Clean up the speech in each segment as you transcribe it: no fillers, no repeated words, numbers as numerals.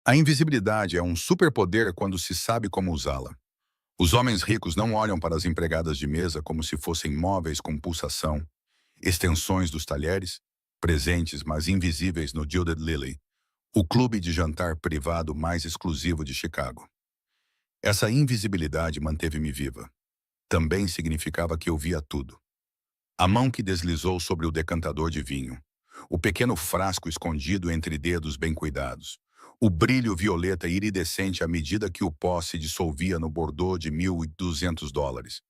A invisibilidade é um superpoder quando se sabe como usá-la. Os homens ricos não olham para as empregadas de mesa como se fossem móveis com pulsação, extensões dos talheres, presentes mas invisíveis no Gilded Lily, o clube de jantar privado mais exclusivo de Chicago. Essa invisibilidade manteve-me viva. Também significava que eu via tudo. A mão que deslizou sobre o decantador de vinho, o pequeno frasco escondido entre dedos bem cuidados, o brilho violeta iridescente à medida que o pó se dissolvia no bordô de $1.200.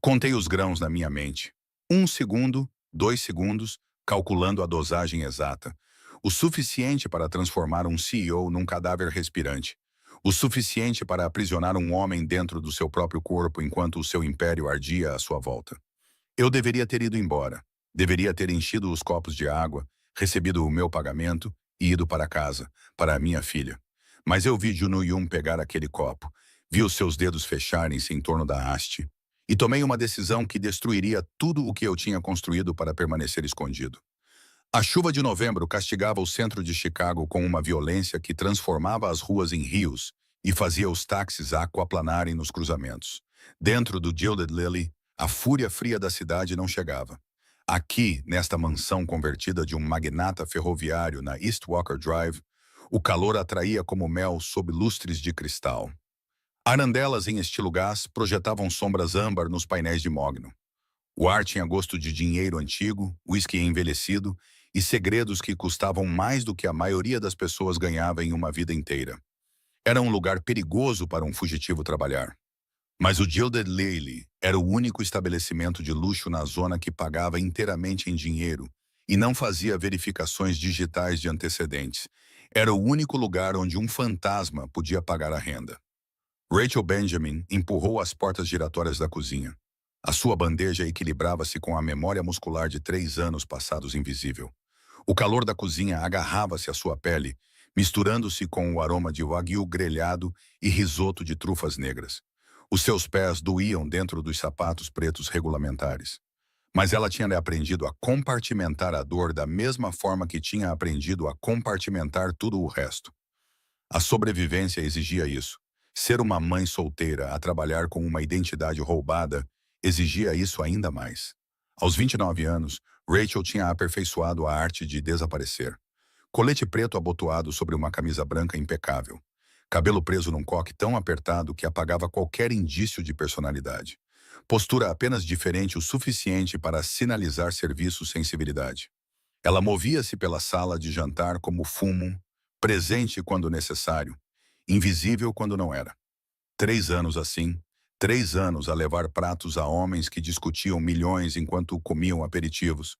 Contei os grãos na minha mente. 1 segundo, 2 segundos, calculando a dosagem exata. O suficiente para transformar um CEO num cadáver respirante. O suficiente para aprisionar um homem dentro do seu próprio corpo enquanto o seu império ardia à sua volta. Eu deveria ter ido embora. Deveria ter enchido os copos de água, recebido o meu pagamento e ido para casa, para a minha filha. Mas eu vi Junuyun pegar aquele copo, vi os seus dedos fecharem-se em torno da haste, e tomei uma decisão que destruiria tudo o que eu tinha construído para permanecer escondido. A chuva de novembro castigava o centro de Chicago com uma violência que transformava as ruas em rios e fazia os táxis aquaplanarem nos cruzamentos. Dentro do Gilded Lily, a fúria fria da cidade não chegava. Aqui, nesta mansão convertida de um magnata ferroviário na East Walker Drive, o calor atraía como mel sob lustres de cristal. Arandelas em estilo gás projetavam sombras âmbar nos painéis de mogno. O ar tinha gosto de dinheiro antigo, uísque envelhecido e segredos que custavam mais do que a maioria das pessoas ganhava em uma vida inteira. Era um lugar perigoso para um fugitivo trabalhar. Mas o Gilded Lily era o único estabelecimento de luxo na zona que pagava inteiramente em dinheiro e não fazia verificações digitais de antecedentes. Era o único lugar onde um fantasma podia pagar a renda. Rachel Benjamin empurrou as portas giratórias da cozinha. A sua bandeja equilibrava-se com a memória muscular de 3 anos passados invisível. O calor da cozinha agarrava-se à sua pele, misturando-se com o aroma de wagyu grelhado e risoto de trufas negras. Os seus pés doíam dentro dos sapatos pretos regulamentares. Mas ela tinha aprendido a compartimentar a dor da mesma forma que tinha aprendido a compartimentar tudo o resto. A sobrevivência exigia isso. Ser uma mãe solteira a trabalhar com uma identidade roubada exigia isso ainda mais. Aos 29 anos, Rachel tinha aperfeiçoado a arte de desaparecer. Colete preto abotoado sobre uma camisa branca impecável. Cabelo preso num coque tão apertado que apagava qualquer indício de personalidade. Postura apenas diferente o suficiente para sinalizar serviço sem civilidade. Ela movia-se pela sala de jantar como fumo, presente quando necessário, invisível quando não era. 3 anos assim, 3 anos a levar pratos a homens que discutiam milhões enquanto comiam aperitivos,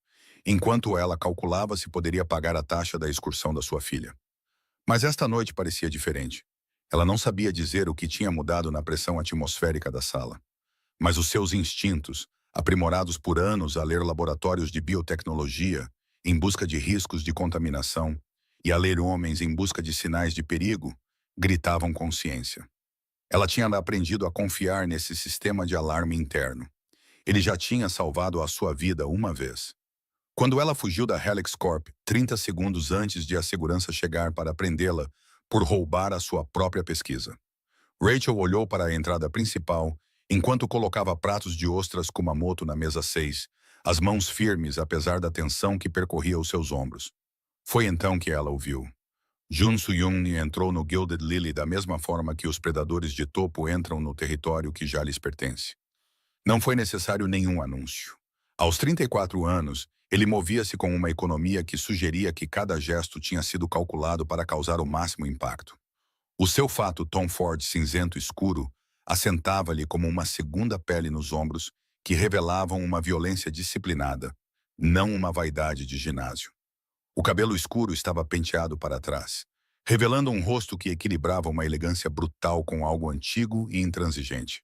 enquanto ela calculava se poderia pagar a taxa da excursão da sua filha. Mas esta noite parecia diferente. Ela não sabia dizer o que tinha mudado na pressão atmosférica da sala. Mas os seus instintos, aprimorados por anos a ler laboratórios de biotecnologia, em busca de riscos de contaminação, e a ler homens em busca de sinais de perigo, gritavam consciência. Ela tinha aprendido a confiar nesse sistema de alarme interno. Ele já tinha salvado a sua vida uma vez. Quando ela fugiu da Helix Corp, 30 segundos antes de a segurança chegar para prendê-la por roubar a sua própria pesquisa. Rachel olhou para a entrada principal, enquanto colocava pratos de ostras Kumamoto na mesa 6, as mãos firmes apesar da tensão que percorria os seus ombros. Foi então que ela o viu. Jun Soo-young entrou no Gilded Lily da mesma forma que os predadores de topo entram no território que já lhes pertence. Não foi necessário nenhum anúncio. Aos 34 anos, ele movia-se com uma economia que sugeria que cada gesto tinha sido calculado para causar o máximo impacto. O seu fato Tom Ford cinzento escuro assentava-lhe como uma segunda pele nos ombros que revelavam uma violência disciplinada, não uma vaidade de ginásio. O cabelo escuro estava penteado para trás, revelando um rosto que equilibrava uma elegância brutal com algo antigo e intransigente.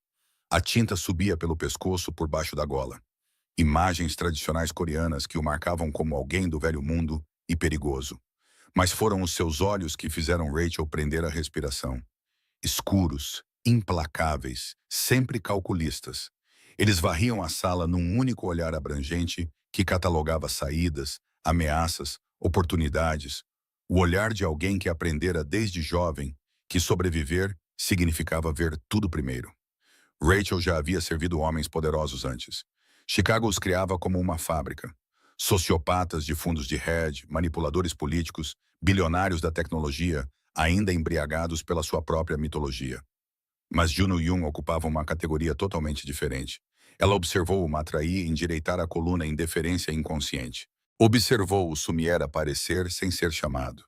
A tinta subia pelo pescoço por baixo da gola. Imagens tradicionais coreanas que o marcavam como alguém do velho mundo e perigoso. Mas foram os seus olhos que fizeram Rachel prender a respiração. Escuros, implacáveis, sempre calculistas. Eles varriam a sala num único olhar abrangente que catalogava saídas, ameaças, oportunidades, O olhar de alguém que aprendera desde jovem que sobreviver significava ver tudo primeiro. Rachel já havia servido homens poderosos antes. Chicago os criava como uma fábrica. Sociopatas de fundos de hedge, manipuladores políticos, bilionários da tecnologia, ainda embriagados pela sua própria mitologia. Mas Juno Yun ocupava uma categoria totalmente diferente. Ela observou o Matraí endireitar a coluna em deferência inconsciente. Observou o Sumier aparecer sem ser chamado.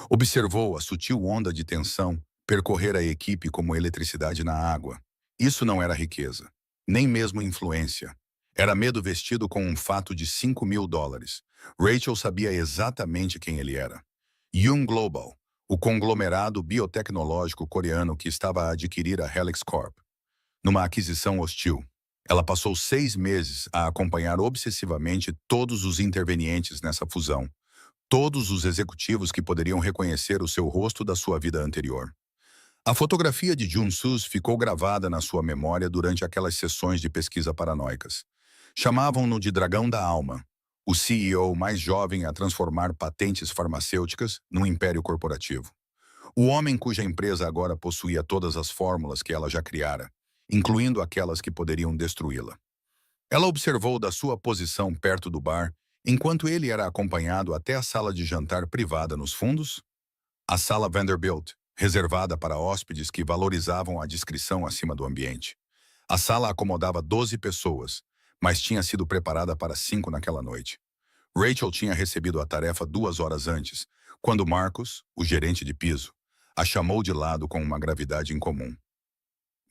Observou a sutil onda de tensão percorrer a equipe como eletricidade na água. Isso não era riqueza, nem mesmo influência. Era medo vestido com um fato de $5.000. Rachel sabia exatamente quem ele era. Yun Global, o conglomerado biotecnológico coreano que estava a adquirir a Helix Corp. Numa aquisição hostil, ela passou 6 meses a acompanhar obsessivamente todos os intervenientes nessa fusão, todos os executivos que poderiam reconhecer o seu rosto da sua vida anterior. A fotografia de Jun-soo ficou gravada na sua memória durante aquelas sessões de pesquisa paranoicas. Chamavam-no de Dragão da Alma, o CEO mais jovem a transformar patentes farmacêuticas num império corporativo. O homem cuja empresa agora possuía todas as fórmulas que ela já criara, incluindo aquelas que poderiam destruí-la. Ela observou da sua posição perto do bar, enquanto ele era acompanhado até a sala de jantar privada nos fundos, a sala Vanderbilt, reservada para hóspedes que valorizavam a discrição acima do ambiente. A sala acomodava 12 pessoas, mas tinha sido preparada para 5 naquela noite. Rachel tinha recebido a tarefa 2 horas antes, quando Marcos, o gerente de piso, a chamou de lado com uma gravidade incomum.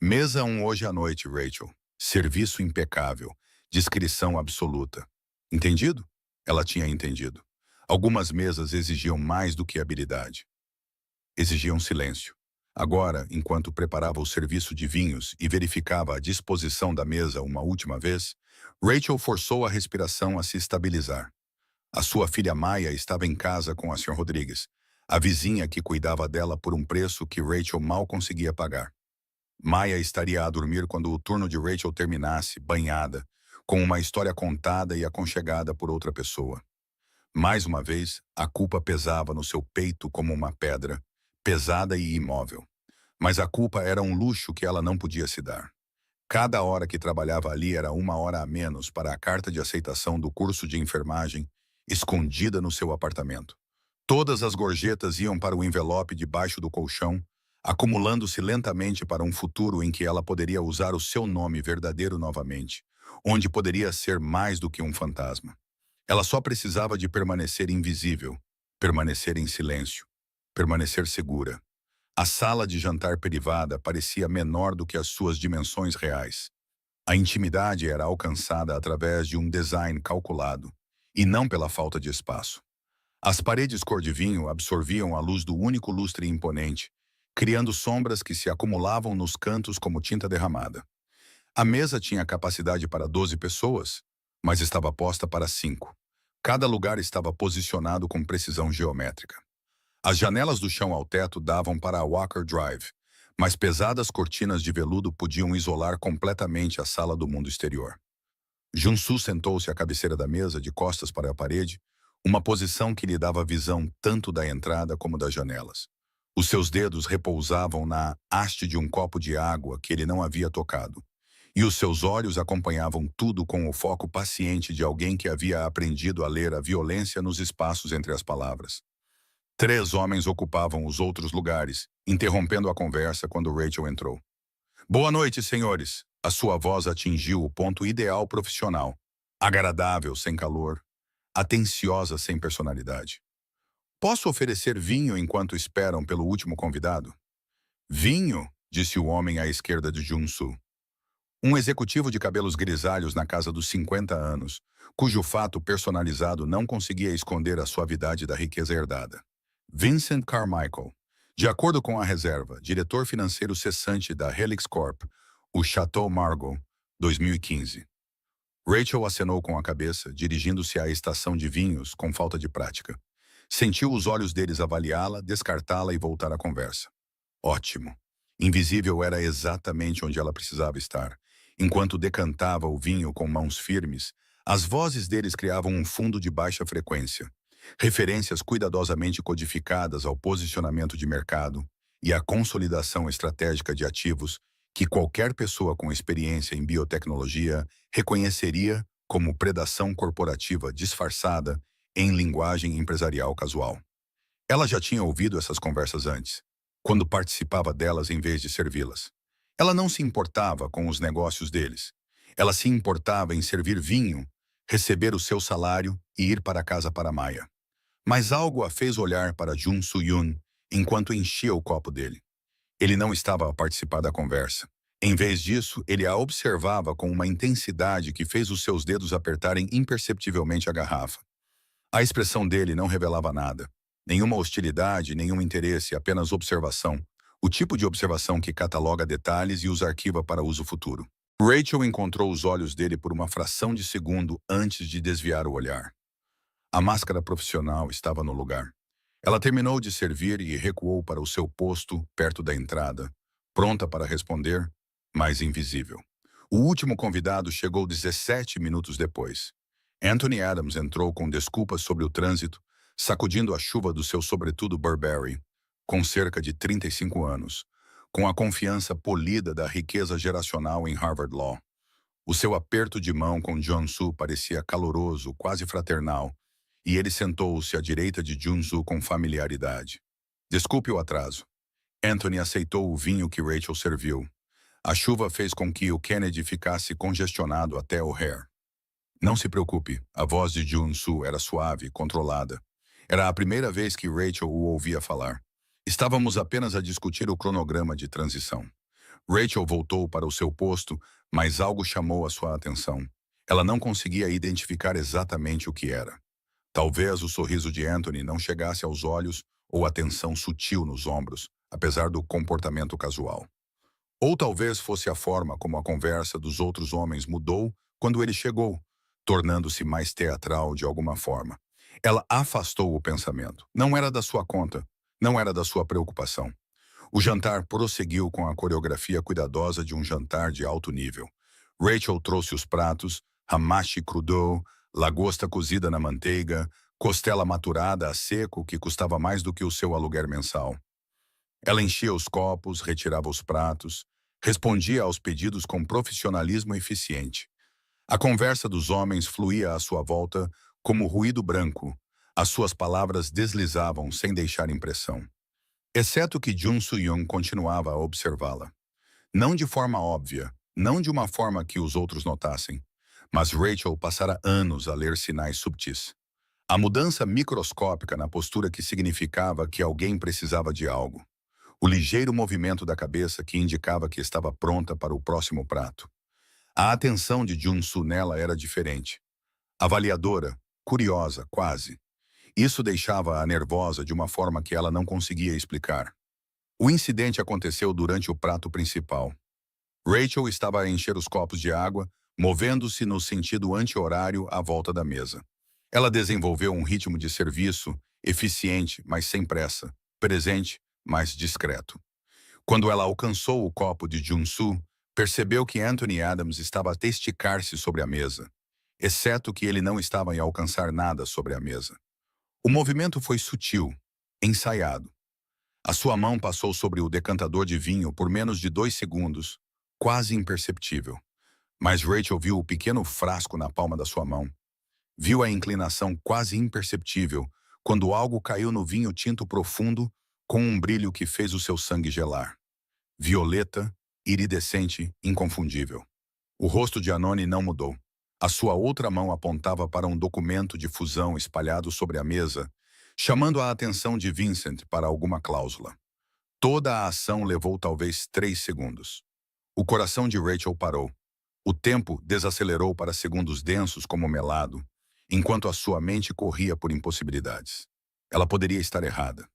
Mesa 1 hoje à noite, Rachel. Serviço impecável. Discrição absoluta. Entendido? Ela tinha entendido. Algumas mesas exigiam mais do que habilidade. Exigiam silêncio. Agora, enquanto preparava o serviço de vinhos e verificava a disposição da mesa uma última vez, Rachel forçou a respiração a se estabilizar. A sua filha Maia estava em casa com a Sra. Rodrigues, a vizinha que cuidava dela por um preço que Rachel mal conseguia pagar. Maia estaria a dormir quando o turno de Rachel terminasse, banhada, com uma história contada e aconchegada por outra pessoa. Mais uma vez, a culpa pesava no seu peito como uma pedra, pesada e imóvel. Mas a culpa era um luxo que ela não podia se dar. Cada hora que trabalhava ali era 1 hora a menos para a carta de aceitação do curso de enfermagem, escondida no seu apartamento. Todas as gorjetas iam para o envelope debaixo do colchão, acumulando-se lentamente para um futuro em que ela poderia usar o seu nome verdadeiro novamente, onde poderia ser mais do que um fantasma. Ela só precisava de permanecer invisível, permanecer em silêncio, permanecer segura. A sala de jantar privada parecia menor do que as suas dimensões reais. A intimidade era alcançada através de um design calculado, e não pela falta de espaço. As paredes cor de vinho absorviam a luz do único lustre imponente, criando sombras que se acumulavam nos cantos como tinta derramada. A mesa tinha capacidade para 12 pessoas, mas estava posta para 5. Cada lugar estava posicionado com precisão geométrica. As janelas do chão ao teto davam para a Walker Drive, mas pesadas cortinas de veludo podiam isolar completamente a sala do mundo exterior. Jun-soo sentou-se à cabeceira da mesa, de costas para a parede, uma posição que lhe dava visão tanto da entrada como das janelas. Os seus dedos repousavam na haste de um copo de água que ele não havia tocado, e os seus olhos acompanhavam tudo com o foco paciente de alguém que havia aprendido a ler a violência nos espaços entre as palavras. 3 homens ocupavam os outros lugares, interrompendo a conversa quando Rachel entrou. Boa noite, senhores. A sua voz atingiu o ponto ideal profissional. Agradável, sem calor. Atenciosa, sem personalidade. Posso oferecer vinho enquanto esperam pelo último convidado? Vinho? Disse o homem à esquerda de Jun-soo. Um executivo de cabelos grisalhos na casa dos 50 anos, cujo fato personalizado não conseguia esconder a suavidade da riqueza herdada. Vincent Carmichael, de acordo com a reserva, diretor financeiro cessante da Helix Corp, o Chateau Margaux, 2015. Rachel acenou com a cabeça, dirigindo-se à estação de vinhos com falta de prática. Sentiu os olhos deles avaliá-la, descartá-la e voltar à conversa. Ótimo. Invisível era exatamente onde ela precisava estar. Enquanto decantava o vinho com mãos firmes, as vozes deles criavam um fundo de baixa frequência. referências cuidadosamente codificadas ao posicionamento de mercado e à consolidação estratégica de ativos que qualquer pessoa com experiência em biotecnologia reconheceria como predação corporativa disfarçada em linguagem empresarial casual. Ela já tinha ouvido essas conversas antes, quando participava delas em vez de servi-las. Ela não se importava com os negócios deles. Ela se importava em servir vinho, receber o seu salário e ir para casa para Maia. Mas algo a fez olhar para Jun Soo-yun enquanto enchia o copo dele. Ele não estava a participar da conversa. Em vez disso, ele a observava com uma intensidade que fez os seus dedos apertarem imperceptivelmente a garrafa. A expressão dele não revelava nada. Nenhuma hostilidade, nenhum interesse, apenas observação. O tipo de observação que cataloga detalhes e os arquiva para uso futuro. Rachel encontrou os olhos dele por uma fração de segundo antes de desviar o olhar. A máscara profissional estava no lugar. Ela terminou de servir e recuou para o seu posto, perto da entrada, pronta para responder, mas invisível. O último convidado chegou 17 minutos depois. Anthony Adams entrou com desculpas sobre o trânsito, sacudindo a chuva do seu sobretudo Burberry, com cerca de 35 anos, com a confiança polida da riqueza geracional em Harvard Law. O seu aperto de mão com Jun-soo parecia caloroso, quase fraternal, e ele sentou-se à direita de Jun-soo com familiaridade. Desculpe o atraso. Anthony aceitou o vinho que Rachel serviu. A chuva fez com que o Kennedy ficasse congestionado até o hair. Não se preocupe, a voz de Jun-soo era suave, controlada. Era a primeira vez que Rachel o ouvia falar. Estávamos apenas a discutir o cronograma de transição. Rachel voltou para o seu posto, mas algo chamou a sua atenção. Ela não conseguia identificar exatamente o que era. Talvez o sorriso de Anthony não chegasse aos olhos ou a tensão sutil nos ombros, apesar do comportamento casual. Ou talvez fosse a forma como a conversa dos outros homens mudou quando ele chegou, tornando-se mais teatral de alguma forma. Ela afastou o pensamento. Não era da sua conta, não era da sua preocupação. O jantar prosseguiu com a coreografia cuidadosa de um jantar de alto nível. Rachel trouxe os pratos, hamashi crudo, lagosta cozida na manteiga, costela maturada a seco que custava mais do que o seu aluguer mensal. Ela enchia os copos, retirava os pratos, respondia aos pedidos com profissionalismo eficiente. A conversa dos homens fluía à sua volta como ruído branco. As suas palavras deslizavam sem deixar impressão. Exceto que Jun Soo-yun continuava a observá-la. Não de forma óbvia, não de uma forma que os outros notassem, mas Rachel passara anos a ler sinais subtis. A mudança microscópica na postura que significava que alguém precisava de algo. O ligeiro movimento da cabeça que indicava que estava pronta para o próximo prato. A atenção de Jun-soo nela era diferente. Avaliadora, curiosa, quase. Isso deixava-a nervosa de uma forma que ela não conseguia explicar. O incidente aconteceu durante o prato principal. Rachel estava a encher os copos de água, movendo-se no sentido anti-horário à volta da mesa. Ela desenvolveu um ritmo de serviço eficiente, mas sem pressa, presente, mas discreto. Quando ela alcançou o copo de Jun-soo, percebeu que Anthony Adams estava a esticar-se sobre a mesa, exceto que ele não estava a alcançar nada sobre a mesa. O movimento foi sutil, ensaiado. A sua mão passou sobre o decantador de vinho por menos de 2 segundos, quase imperceptível. Mas Rachel viu o pequeno frasco na palma da sua mão. Viu a inclinação quase imperceptível quando algo caiu no vinho tinto profundo com um brilho que fez o seu sangue gelar. Violeta, iridescente, inconfundível. O rosto de Anoni não mudou. A sua outra mão apontava para um documento de fusão espalhado sobre a mesa, chamando a atenção de Vincent para alguma cláusula. Toda a ação levou talvez 3 segundos. O coração de Rachel parou. O tempo desacelerou para segundos densos como melado, enquanto a sua mente corria por impossibilidades. Ela poderia estar errada.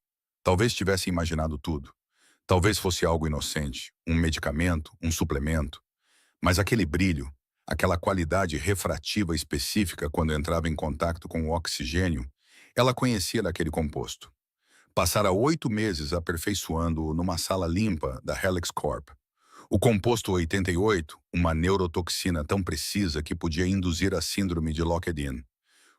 Talvez tivesse imaginado tudo. Talvez fosse algo inocente, um medicamento, um suplemento. Mas aquele brilho, aquela qualidade refrativa específica quando entrava em contato com o oxigênio, ela conhecia daquele composto. Passara 8 meses aperfeiçoando-o numa sala limpa da Helix Corp. O composto 88, uma neurotoxina tão precisa que podia induzir a síndrome de Locked-in.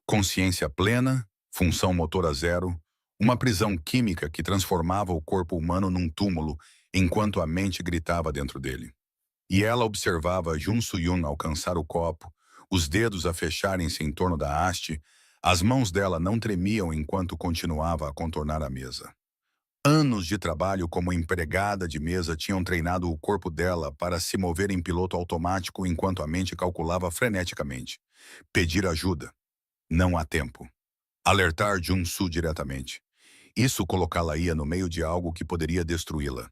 Consciência plena, função motora zero, uma prisão química que transformava o corpo humano num túmulo enquanto a mente gritava dentro dele. E ela observava Jun Soo-yun alcançar o copo, os dedos a fecharem-se em torno da haste, as mãos dela não tremiam enquanto continuava a contornar a mesa. Anos de trabalho como empregada de mesa tinham treinado o corpo dela para se mover em piloto automático enquanto a mente calculava freneticamente. Pedir ajuda. Não há tempo. Alertar Jun-soo diretamente. Isso colocá-la-ia no meio de algo que poderia destruí-la.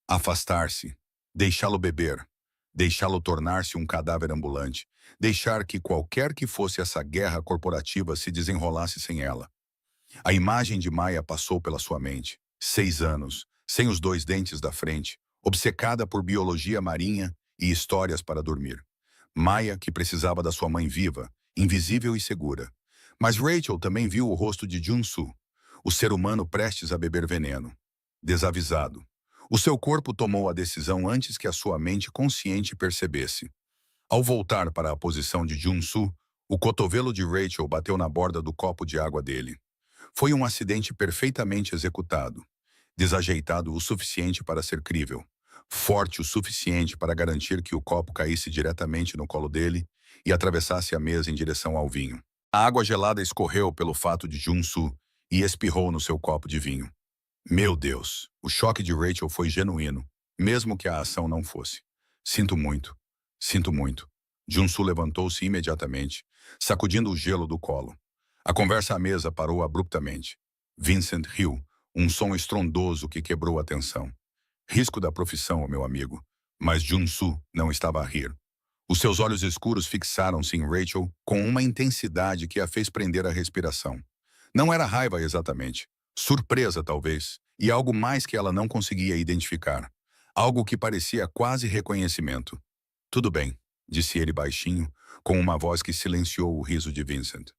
Afastar-se. Deixá-lo beber. Deixá-lo tornar-se um cadáver ambulante. Deixar que qualquer que fosse essa guerra corporativa se desenrolasse sem ela. A imagem de Maia passou pela sua mente. 6 anos, sem os 2 dentes da frente, obcecada por biologia marinha e histórias para dormir. Maia, que precisava da sua mãe viva, invisível e segura. Mas Rachel também viu o rosto de Jun-soo, o ser humano prestes a beber veneno. Desavisado. O seu corpo tomou a decisão antes que a sua mente consciente percebesse. Ao voltar para a posição de Jun-soo, o cotovelo de Rachel bateu na borda do copo de água dele. Foi um acidente perfeitamente executado, desajeitado o suficiente para ser crível, forte o suficiente para garantir que o copo caísse diretamente no colo dele e atravessasse a mesa em direção ao vinho. A água gelada escorreu pelo fato de Jun-soo e espirrou no seu copo de vinho. Meu Deus, o choque de Rachel foi genuíno, mesmo que a ação não fosse. Sinto muito. Sinto muito. Jun-soo levantou-se imediatamente, sacudindo o gelo do colo. A conversa à mesa parou abruptamente. Vincent riu, um som estrondoso que quebrou a tensão. Risco da profissão, meu amigo. Mas Jun-soo não estava a rir. Os seus olhos escuros fixaram-se em Rachel com uma intensidade que a fez prender a respiração. Não era raiva exatamente. Surpresa, talvez, e algo mais que ela não conseguia identificar. Algo que parecia quase reconhecimento. Tudo bem, disse ele baixinho, com uma voz que silenciou o riso de Vincent.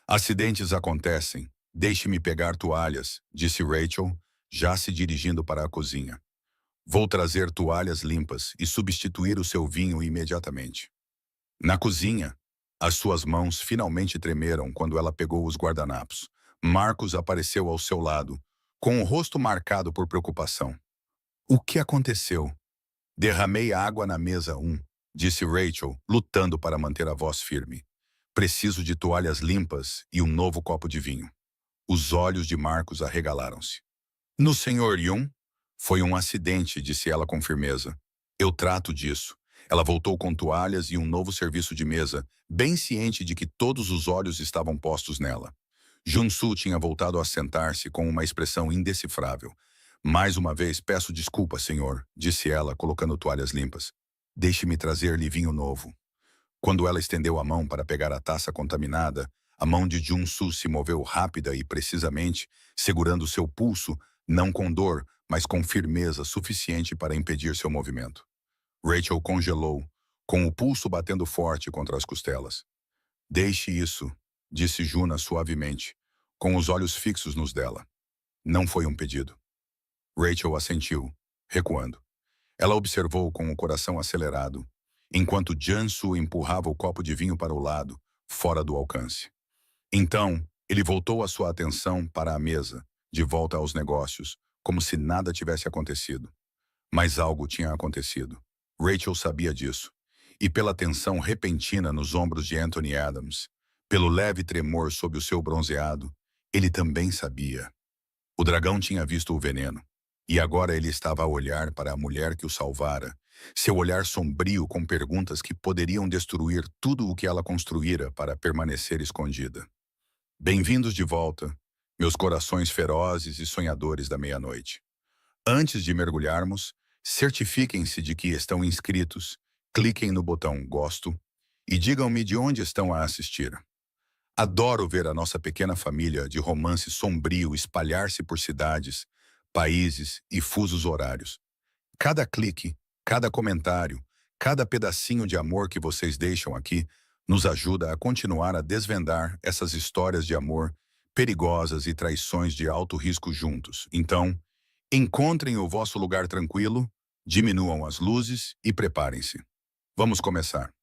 Acidentes acontecem. Deixe-me pegar toalhas, disse Rachel, já se dirigindo para a cozinha. Vou trazer toalhas limpas e substituir o seu vinho imediatamente. Na cozinha, as suas mãos finalmente tremeram quando ela pegou os guardanapos. Marcos apareceu ao seu lado, com o rosto marcado por preocupação. O que aconteceu? Derramei água na mesa 1, disse Rachel, lutando para manter a voz firme. Preciso de toalhas limpas e um novo copo de vinho. Os olhos de Marcos arregalaram-se. No Sr. Yun? Foi um acidente, disse ela com firmeza. Eu trato disso. Ela voltou com toalhas e um novo serviço de mesa, bem ciente de que todos os olhos estavam postos nela. Jun-soo tinha voltado a sentar-se com uma expressão indecifrável. Mais uma vez, peço desculpa, senhor, disse ela, colocando toalhas limpas. Deixe-me trazer-lhe vinho novo. Quando ela estendeu a mão para pegar a taça contaminada, a mão de Jun-soo se moveu rápida e precisamente, segurando seu pulso, não com dor, mas com firmeza suficiente para impedir seu movimento. Rachel congelou, com o pulso batendo forte contra as costelas. Deixe isso, disse Juna suavemente, com os olhos fixos nos dela. Não foi um pedido. Rachel assentiu, recuando. Ela observou com o coração acelerado, enquanto Jun-soo empurrava o copo de vinho para o lado, fora do alcance. Então, ele voltou a sua atenção para a mesa, de volta aos negócios, como se nada tivesse acontecido. Mas algo tinha acontecido. Rachel sabia disso. E pela tensão repentina nos ombros de Anthony Adams, pelo leve tremor sob o seu bronzeado, ele também sabia. O dragão tinha visto o veneno. E agora ele estava a olhar para a mulher que o salvara, seu olhar sombrio com perguntas que poderiam destruir tudo o que ela construíra para permanecer escondida. Bem-vindos de volta, meus corações ferozes e sonhadores da meia-noite. Antes de mergulharmos, certifiquem-se de que estão inscritos, cliquem no botão Gosto e digam-me de onde estão a assistir. Adoro ver a nossa pequena família de romance sombrio espalhar-se por cidades, países e fusos horários. Cada clique, cada comentário, cada pedacinho de amor que vocês deixam aqui nos ajuda a continuar a desvendar essas histórias de amor perigosas e traições de alto risco juntos. Então, encontrem o vosso lugar tranquilo, diminuam as luzes e preparem-se. Vamos começar.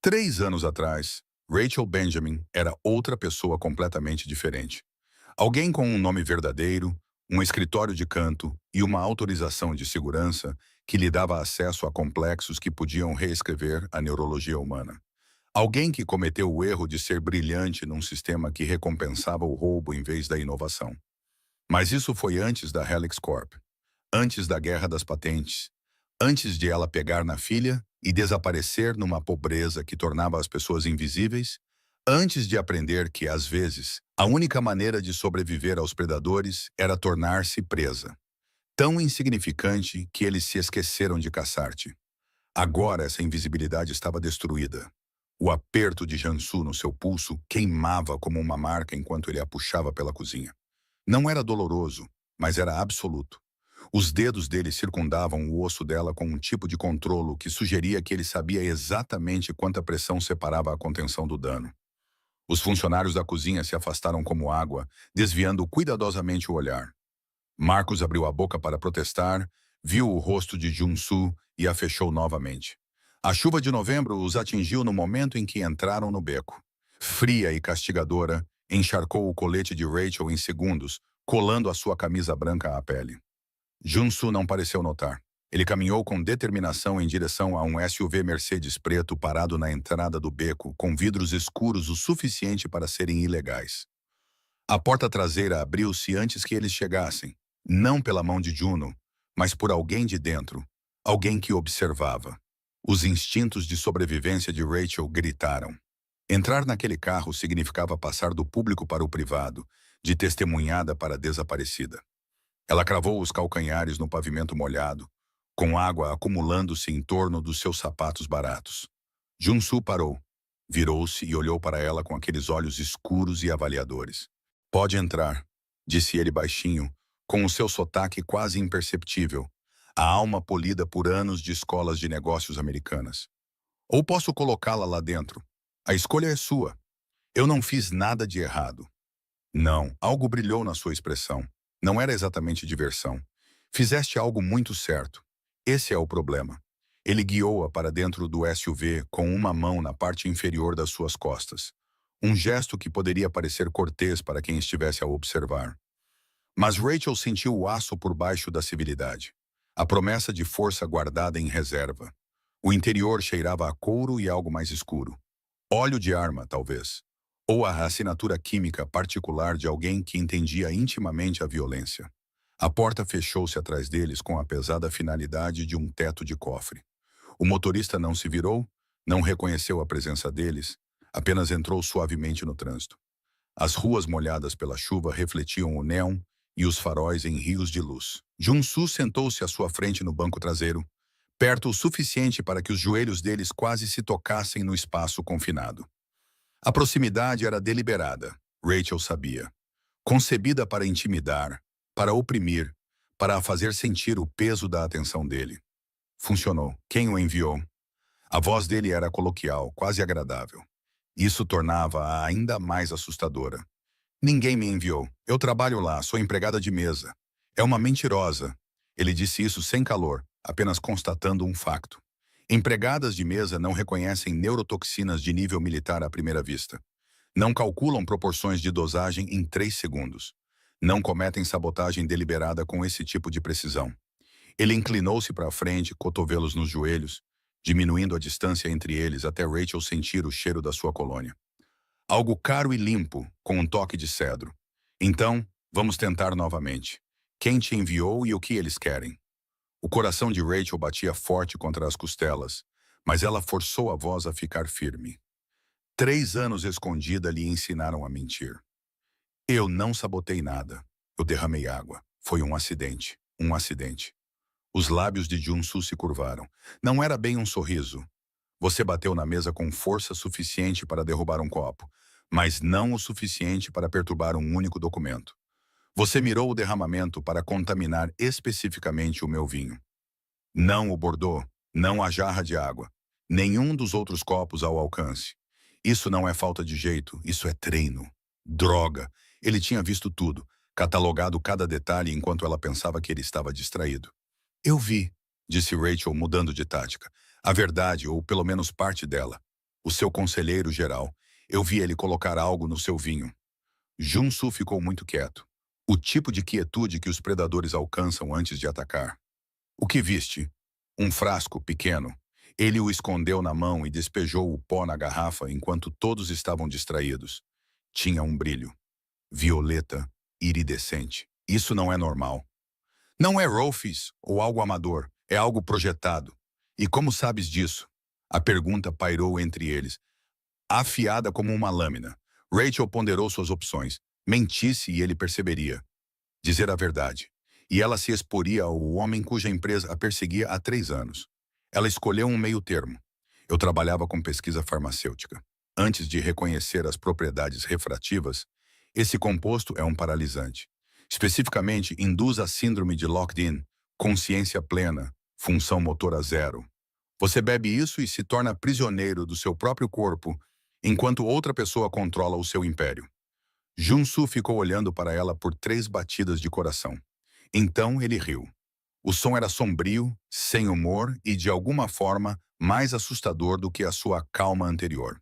3 anos atrás, Rachel Benjamin era outra pessoa completamente diferente. Alguém com um nome verdadeiro, um escritório de canto e uma autorização de segurança que lhe dava acesso a complexos que podiam reescrever a neurologia humana. Alguém que cometeu o erro de ser brilhante num sistema que recompensava o roubo em vez da inovação. Mas isso foi antes da Helix Corp, antes da Guerra das Patentes, antes de ela pegar na filha e desaparecer numa pobreza que tornava as pessoas invisíveis, antes de aprender que, às vezes, a única maneira de sobreviver aos predadores era tornar-se presa. Tão insignificante que eles se esqueceram de caçar-te. Agora essa invisibilidade estava destruída. O aperto de Jansu no seu pulso queimava como uma marca enquanto ele a puxava pela cozinha. Não era doloroso, mas era absoluto. Os dedos dele circundavam o osso dela com um tipo de controlo que sugeria que ele sabia exatamente quanta pressão separava a contenção do dano. Os funcionários da cozinha se afastaram como água, desviando cuidadosamente o olhar. Marcos abriu a boca para protestar, viu o rosto de Junsu e a fechou novamente. A chuva de novembro os atingiu no momento em que entraram no beco. Fria e castigadora, encharcou o colete de Rachel em segundos, colando a sua camisa branca à pele. Junsu não pareceu notar. Ele caminhou com determinação em direção a um SUV Mercedes preto parado na entrada do beco, com vidros escuros o suficiente para serem ilegais. A porta traseira abriu-se antes que eles chegassem, não pela mão de Juno, mas por alguém de dentro, alguém que observava. Os instintos de sobrevivência de Rachel gritaram. Entrar naquele carro significava passar do público para o privado, de testemunhada para desaparecida. Ela cravou os calcanhares no pavimento molhado, com água acumulando-se em torno dos seus sapatos baratos. Junsu parou, virou-se e olhou para ela com aqueles olhos escuros e avaliadores. Pode entrar, disse ele baixinho, com o seu sotaque quase imperceptível, a alma polida por anos de escolas de negócios americanas. Ou posso colocá-la lá dentro. A escolha é sua. Eu não fiz nada de errado. Não, algo brilhou na sua expressão. Não era exatamente diversão. Fizeste algo muito certo. Esse é o problema. Ele guiou-a para dentro do SUV com uma mão na parte inferior das suas costas. Um gesto que poderia parecer cortês para quem estivesse a observar. Mas Rachel sentiu o aço por baixo da civilidade. A promessa de força guardada em reserva. O interior cheirava a couro e algo mais escuro. Óleo de arma, talvez. Ou a assinatura química particular de alguém que entendia intimamente a violência. A porta fechou-se atrás deles com a pesada finalidade de um teto de cofre. O motorista não se virou, não reconheceu a presença deles, apenas entrou suavemente no trânsito. As ruas molhadas pela chuva refletiam o néon e os faróis em rios de luz. Junsu sentou-se à sua frente no banco traseiro, perto o suficiente para que os joelhos deles quase se tocassem no espaço confinado. A proximidade era deliberada, Rachel sabia. Concebida para intimidar, para oprimir, para a fazer sentir o peso da atenção dele. Funcionou. Quem o enviou? A voz dele era coloquial, quase agradável. Isso tornava-a ainda mais assustadora. Ninguém me enviou. Eu trabalho lá, sou empregada de mesa. É uma mentirosa. Ele disse isso sem calor, apenas constatando um facto. Empregadas de mesa não reconhecem neurotoxinas de nível militar à primeira vista. Não calculam proporções de dosagem em 3 segundos. Não cometem sabotagem deliberada com esse tipo de precisão. Ele inclinou-se para a frente, cotovelos nos joelhos, diminuindo a distância entre eles até Rachel sentir o cheiro da sua colônia. Algo caro e limpo, com um toque de cedro. Então, vamos tentar novamente. Quem te enviou e o que eles querem? O coração de Rachel batia forte contra as costelas, mas ela forçou a voz a ficar firme. 3 anos escondida lhe ensinaram a mentir. Eu não sabotei nada. Eu derramei água. Foi um acidente. Um acidente. Os lábios de Junsu se curvaram. Não era bem um sorriso. Você bateu na mesa com força suficiente para derrubar um copo, mas não o suficiente para perturbar um único documento. Você mirou o derramamento para contaminar especificamente o meu vinho. Não o Bordeaux, não a jarra de água, nenhum dos outros copos ao alcance. Isso não é falta de jeito, isso é treino. Droga! Ele tinha visto tudo, catalogado cada detalhe enquanto ela pensava que ele estava distraído. Eu vi, disse Rachel mudando de tática. A verdade, ou pelo menos parte dela. O seu conselheiro geral. Eu vi ele colocar algo no seu vinho. Jun-Soo ficou muito quieto. O tipo de quietude que os predadores alcançam antes de atacar. O que viste? Um frasco pequeno. Ele o escondeu na mão e despejou o pó na garrafa enquanto todos estavam distraídos. Tinha um brilho. Violeta, iridescente. Isso não é normal. Não é Rolfes ou algo amador, é algo projetado. E como sabes disso? A pergunta pairou entre eles, afiada como uma lâmina. Rachel ponderou suas opções. Mentisse e ele perceberia. Dizer a verdade. E ela se exporia ao homem cuja empresa a perseguia há 3 anos. Ela escolheu um meio termo. Eu trabalhava com pesquisa farmacêutica. Antes de reconhecer as propriedades refrativas, esse composto é um paralisante. Especificamente, induz a síndrome de Locked-in, consciência plena, função motora zero. Você bebe isso e se torna prisioneiro do seu próprio corpo, enquanto outra pessoa controla o seu império. Jun-Soo ficou olhando para ela por 3 batidas de coração. Então ele riu. O som era sombrio, sem humor e, de alguma forma, mais assustador do que a sua calma anterior.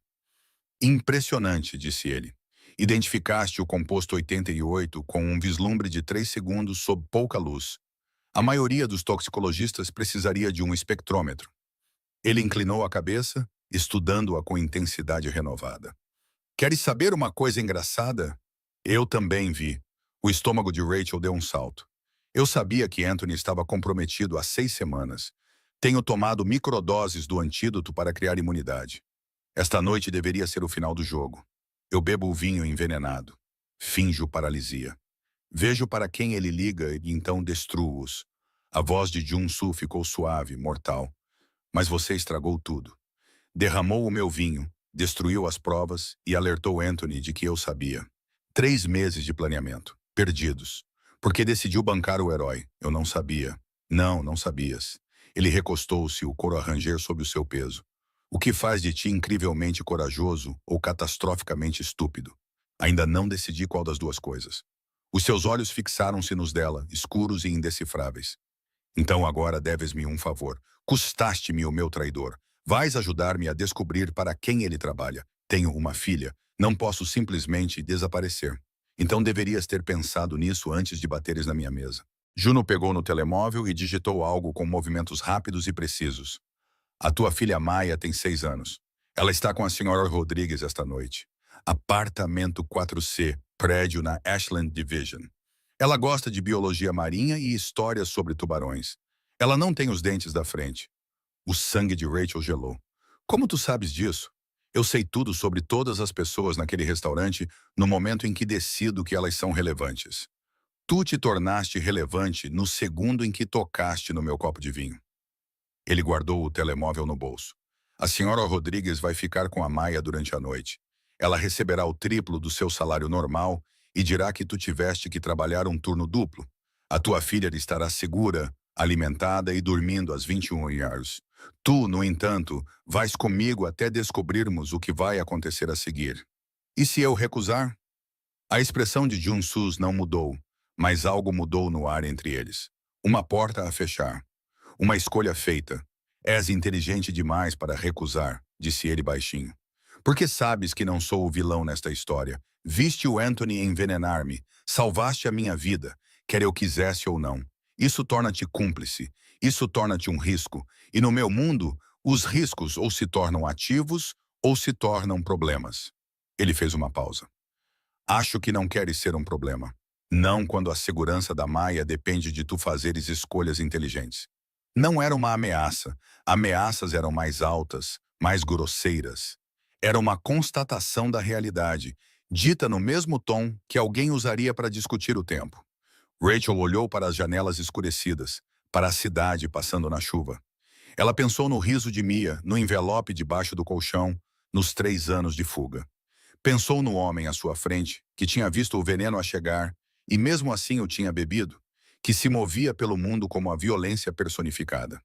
Impressionante, disse ele. Identificaste o composto 88 com um vislumbre de 3 segundos sob pouca luz. A maioria dos toxicologistas precisaria de um espectrômetro. Ele inclinou a cabeça, estudando-a com intensidade renovada. Queres saber uma coisa engraçada? Eu também vi. O estômago de Rachel deu um salto. Eu sabia que Anthony estava comprometido há 6 semanas. Tenho tomado microdoses do antídoto para criar imunidade. Esta noite deveria ser o final do jogo. Eu bebo o vinho envenenado. Finjo paralisia. Vejo para quem ele liga e então destruo-os. A voz de Jun-Soo ficou suave, mortal. Mas você estragou tudo. Derramou o meu vinho, destruiu as provas e alertou Anthony de que eu sabia. 3 meses de planeamento. Perdidos. Porque decidiu bancar o herói. Eu não sabia. Não, não sabias. Ele recostou-se, o couro a ranger sob o seu peso. O que faz de ti incrivelmente corajoso ou catastroficamente estúpido? Ainda não decidi qual das duas coisas. Os seus olhos fixaram-se nos dela, escuros e indecifráveis. Então agora deves-me um favor. Custaste-me o meu traidor. Vais ajudar-me a descobrir para quem ele trabalha. Tenho uma filha. Não posso simplesmente desaparecer. Então deverias ter pensado nisso antes de bateres na minha mesa. Juno pegou no telemóvel e digitou algo com movimentos rápidos e precisos. A tua filha Maia tem 6 anos. Ela está com a senhora Rodrigues esta noite. Apartamento 4C, prédio na Ashland Division. Ela gosta de biologia marinha e histórias sobre tubarões. Ela não tem os dentes da frente. O sangue de Rachel gelou. Como tu sabes disso? Eu sei tudo sobre todas as pessoas naquele restaurante no momento em que decido que elas são relevantes. Tu te tornaste relevante no segundo em que tocaste no meu copo de vinho. Ele guardou o telemóvel no bolso. A senhora Rodrigues vai ficar com a Maia durante a noite. Ela receberá o triplo do seu salário normal e dirá que tu tiveste que trabalhar um turno duplo. A tua filha estará segura, alimentada e dormindo às 21 horas. Tu, no entanto, vais comigo até descobrirmos o que vai acontecer a seguir. E se eu recusar? A expressão de Jun-Soo não mudou, mas algo mudou no ar entre eles. Uma porta a fechar. Uma escolha feita. És inteligente demais para recusar, disse ele baixinho. Porque sabes que não sou o vilão nesta história. Viste o Anthony envenenar-me. Salvaste a minha vida, quer eu quisesse ou não. Isso torna-te cúmplice. Isso torna-te um risco. E no meu mundo, os riscos ou se tornam ativos ou se tornam problemas. Ele fez uma pausa. Acho que não queres ser um problema. Não quando a segurança da Maia depende de tu fazeres escolhas inteligentes. Não era uma ameaça. Ameaças eram mais altas, mais grosseiras. Era uma constatação da realidade, dita no mesmo tom que alguém usaria para discutir o tempo. Rachel olhou para as janelas escurecidas, para a cidade passando na chuva. Ela pensou no riso de Mia, no envelope debaixo do colchão, nos 3 anos de fuga. Pensou no homem à sua frente, que tinha visto o veneno a chegar, e mesmo assim o tinha bebido, que se movia pelo mundo como a violência personificada.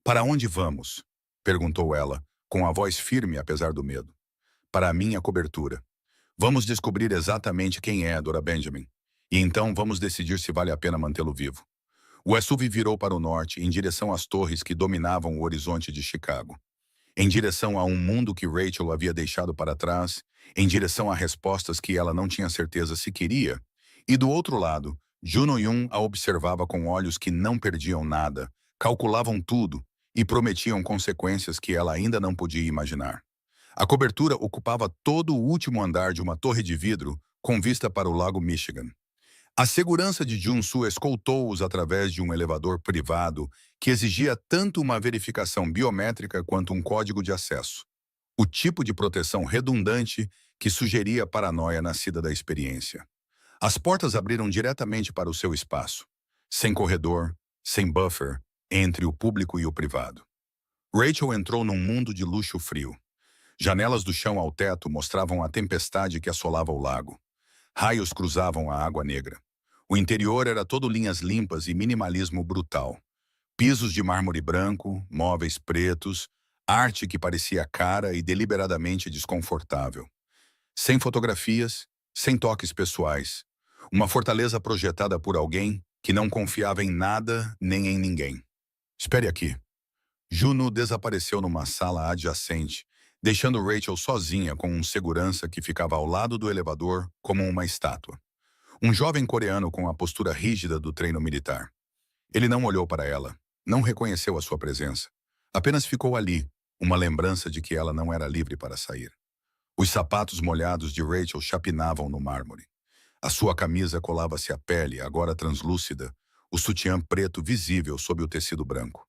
Para onde vamos? Perguntou ela, com a voz firme apesar do medo. Para a minha cobertura. Vamos descobrir exatamente quem é Dora Benjamin. E então vamos decidir se vale a pena mantê-lo vivo. O SUV virou para o norte, em direção às torres que dominavam o horizonte de Chicago. em direção a um mundo que Rachel havia deixado para trás, em direção a respostas que ela não tinha certeza se queria, e do outro lado, Juno Yun a observava com olhos que não perdiam nada, calculavam tudo e prometiam consequências que ela ainda não podia imaginar. A cobertura ocupava todo o último andar de uma torre de vidro com vista para o lago Michigan. A segurança de Junsu escoltou-os através de um elevador privado que exigia tanto uma verificação biométrica quanto um código de acesso. O tipo de proteção redundante que sugeria paranoia nascida da experiência. As portas abriram diretamente para o seu espaço, sem corredor, sem buffer, entre o público e o privado. Rachel entrou num mundo de luxo frio. Janelas do chão ao teto mostravam a tempestade que assolava o lago. Raios cruzavam a água negra. O interior era todo linhas limpas e minimalismo brutal. Pisos de mármore branco, móveis pretos, arte que parecia cara e deliberadamente desconfortável. Sem fotografias, sem toques pessoais. Uma fortaleza projetada por alguém que não confiava em nada nem em ninguém. Espere aqui. Juno desapareceu numa sala adjacente, deixando Rachel sozinha com um segurança que ficava ao lado do elevador como uma estátua. Um jovem coreano com a postura rígida do treino militar. Ele não olhou para ela, não reconheceu a sua presença. Apenas ficou ali, uma lembrança de que ela não era livre para sair. Os sapatos molhados de Rachel chapinavam no mármore. A sua camisa colava-se à pele, agora translúcida, o sutiã preto visível sob o tecido branco.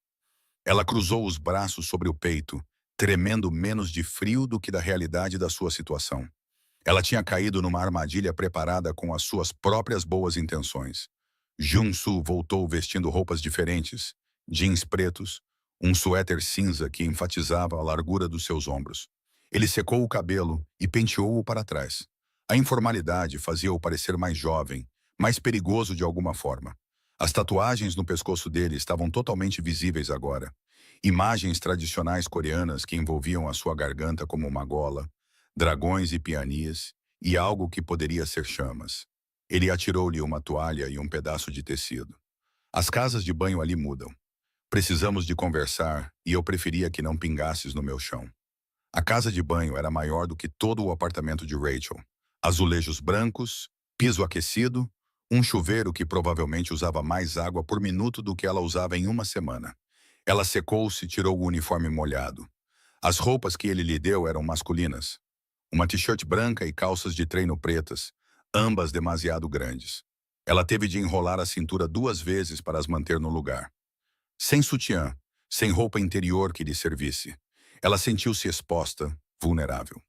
Ela cruzou os braços sobre o peito, tremendo menos de frio do que da realidade da sua situação. Ela tinha caído numa armadilha preparada com as suas próprias boas intenções. Junsu voltou vestindo roupas diferentes, jeans pretos, um suéter cinza que enfatizava a largura dos seus ombros. Ele secou o cabelo e penteou-o para trás. A informalidade fazia-o parecer mais jovem, mais perigoso de alguma forma. As tatuagens no pescoço dele estavam totalmente visíveis agora. Imagens tradicionais coreanas que envolviam a sua garganta como uma gola, dragões e pianias, e algo que poderia ser chamas. Ele atirou-lhe uma toalha e um pedaço de tecido. As casas de banho ali mudam. Precisamos de conversar e eu preferia que não pingasses no meu chão. A casa de banho era maior do que todo o apartamento de Rachel. Azulejos brancos, piso aquecido, um chuveiro que provavelmente usava mais água por minuto do que ela usava em uma semana. Ela secou-se e tirou o uniforme molhado. As roupas que ele lhe deu eram masculinas. Uma t-shirt branca e calças de treino pretas, ambas demasiado grandes. Ela teve de enrolar a cintura 2 vezes para as manter no lugar. Sem sutiã, sem roupa interior que lhe servisse. Ela sentiu-se exposta, vulnerável.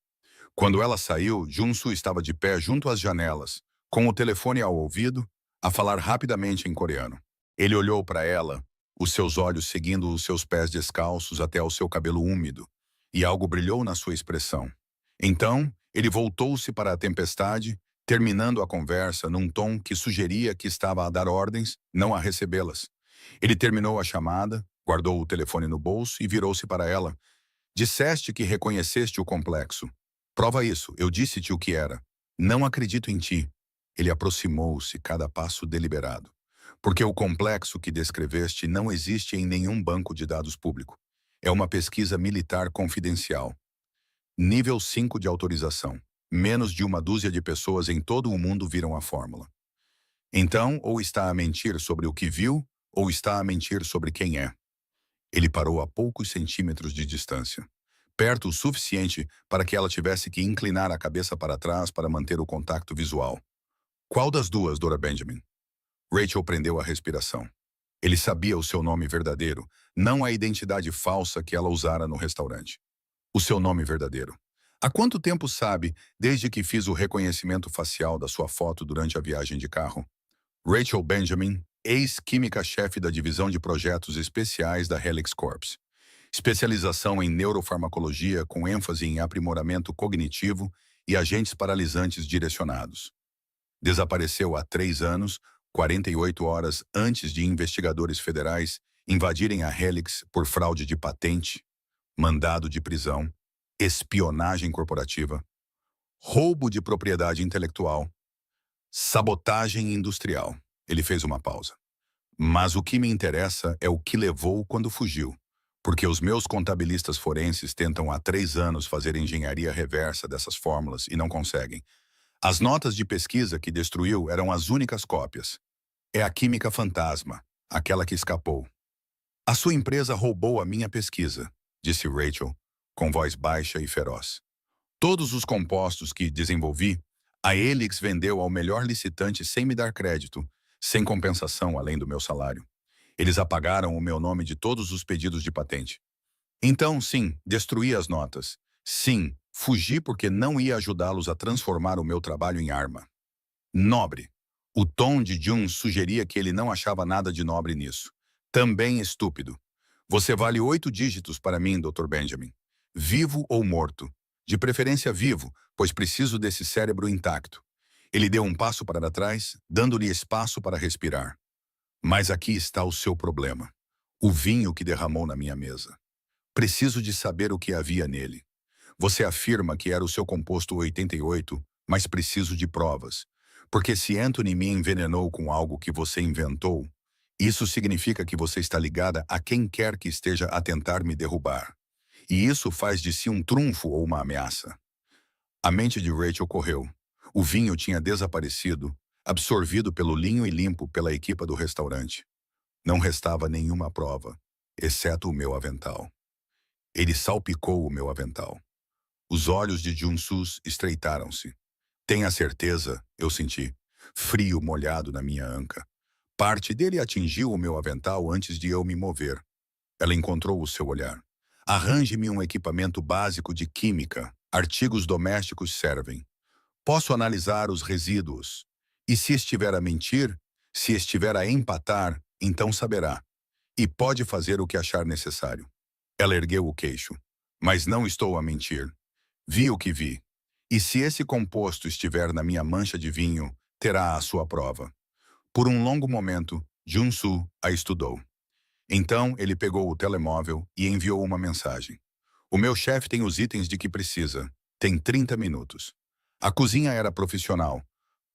Quando ela saiu, Junsu estava de pé junto às janelas, com o telefone ao ouvido, a falar rapidamente em coreano. Ele olhou para ela, os seus olhos seguindo os seus pés descalços até ao seu cabelo úmido, e algo brilhou na sua expressão. Então, ele voltou-se para a tempestade, terminando a conversa num tom que sugeria que estava a dar ordens, não a recebê-las. Ele terminou a chamada, guardou o telefone no bolso e virou-se para ela. Disseste que reconheceste o complexo. Prova isso, eu disse-te o que era. Não acredito em ti. Ele aproximou-se, cada passo deliberado. Porque o complexo que descreveste não existe em nenhum banco de dados público. É uma pesquisa militar confidencial. Nível 5 de autorização. Menos de 1 dúzia de pessoas em todo o mundo viram a fórmula. Então, ou está a mentir sobre o que viu, ou está a mentir sobre quem é. Ele parou a poucos centímetros de distância. Perto o suficiente para que ela tivesse que inclinar a cabeça para trás para manter o contato visual. Qual das duas, Dora Benjamin? Rachel prendeu a respiração. Ele sabia o seu nome verdadeiro, não a identidade falsa que ela usara no restaurante. O seu nome verdadeiro. Há quanto tempo sabe, desde que fiz o reconhecimento facial da sua foto durante a viagem de carro? Rachel Benjamin, ex-química-chefe da divisão de projetos especiais da Helix Corps. Especialização em neurofarmacologia com ênfase em aprimoramento cognitivo e agentes paralisantes direcionados. Desapareceu há 3 anos, 48 horas antes de investigadores federais invadirem a Helix por fraude de patente, mandado de prisão, espionagem corporativa, roubo de propriedade intelectual, sabotagem industrial. Ele fez uma pausa. Mas o que me interessa é o que levou quando fugiu. Porque os meus contabilistas forenses tentam há 3 anos fazer engenharia reversa dessas fórmulas e não conseguem. As notas de pesquisa que destruiu eram as únicas cópias. É a química fantasma, aquela que escapou. A sua empresa roubou a minha pesquisa, disse Rachel, com voz baixa e feroz. Todos os compostos que desenvolvi, a Helix vendeu ao melhor licitante sem me dar crédito, sem compensação além do meu salário. Eles apagaram o meu nome de todos os pedidos de patente. Então, sim, destruí as notas. Sim, fugi porque não ia ajudá-los a transformar o meu trabalho em arma. Nobre. O tom de Jun sugeria que ele não achava nada de nobre nisso. Também estúpido. Você vale 8 dígitos para mim, Dr. Benjamin. Vivo ou morto. De preferência vivo, pois preciso desse cérebro intacto. Ele deu um passo para trás, dando-lhe espaço para respirar. Mas aqui está o seu problema. O vinho que derramou na minha mesa. Preciso de saber o que havia nele. Você afirma que era o seu composto 88, mas preciso de provas. Porque se Anthony me envenenou com algo que você inventou, isso significa que você está ligada a quem quer que esteja a tentar me derrubar. E isso faz de si um trunfo ou uma ameaça. A mente de Rachel correu. O vinho tinha desaparecido, absorvido pelo linho e limpo pela equipa do restaurante. Não restava nenhuma prova, exceto o meu avental. Ele salpicou o meu avental. Os olhos de Junsus estreitaram-se. Tenha certeza, eu senti. Frio molhado na minha anca. Parte dele atingiu o meu avental antes de eu me mover. Ela encontrou o seu olhar. Arranje-me um equipamento básico de química. Artigos domésticos servem. Posso analisar os resíduos. E se estiver a mentir, se estiver a empatar, então saberá. E pode fazer o que achar necessário. Ela ergueu o queixo. Mas não estou a mentir. Vi o que vi. E se esse composto estiver na minha mancha de vinho, terá a sua prova. Por um longo momento, Junsu a estudou. Então, ele pegou o telemóvel e enviou uma mensagem. O meu chefe tem os itens de que precisa. Tem 30 minutos. A cozinha era profissional,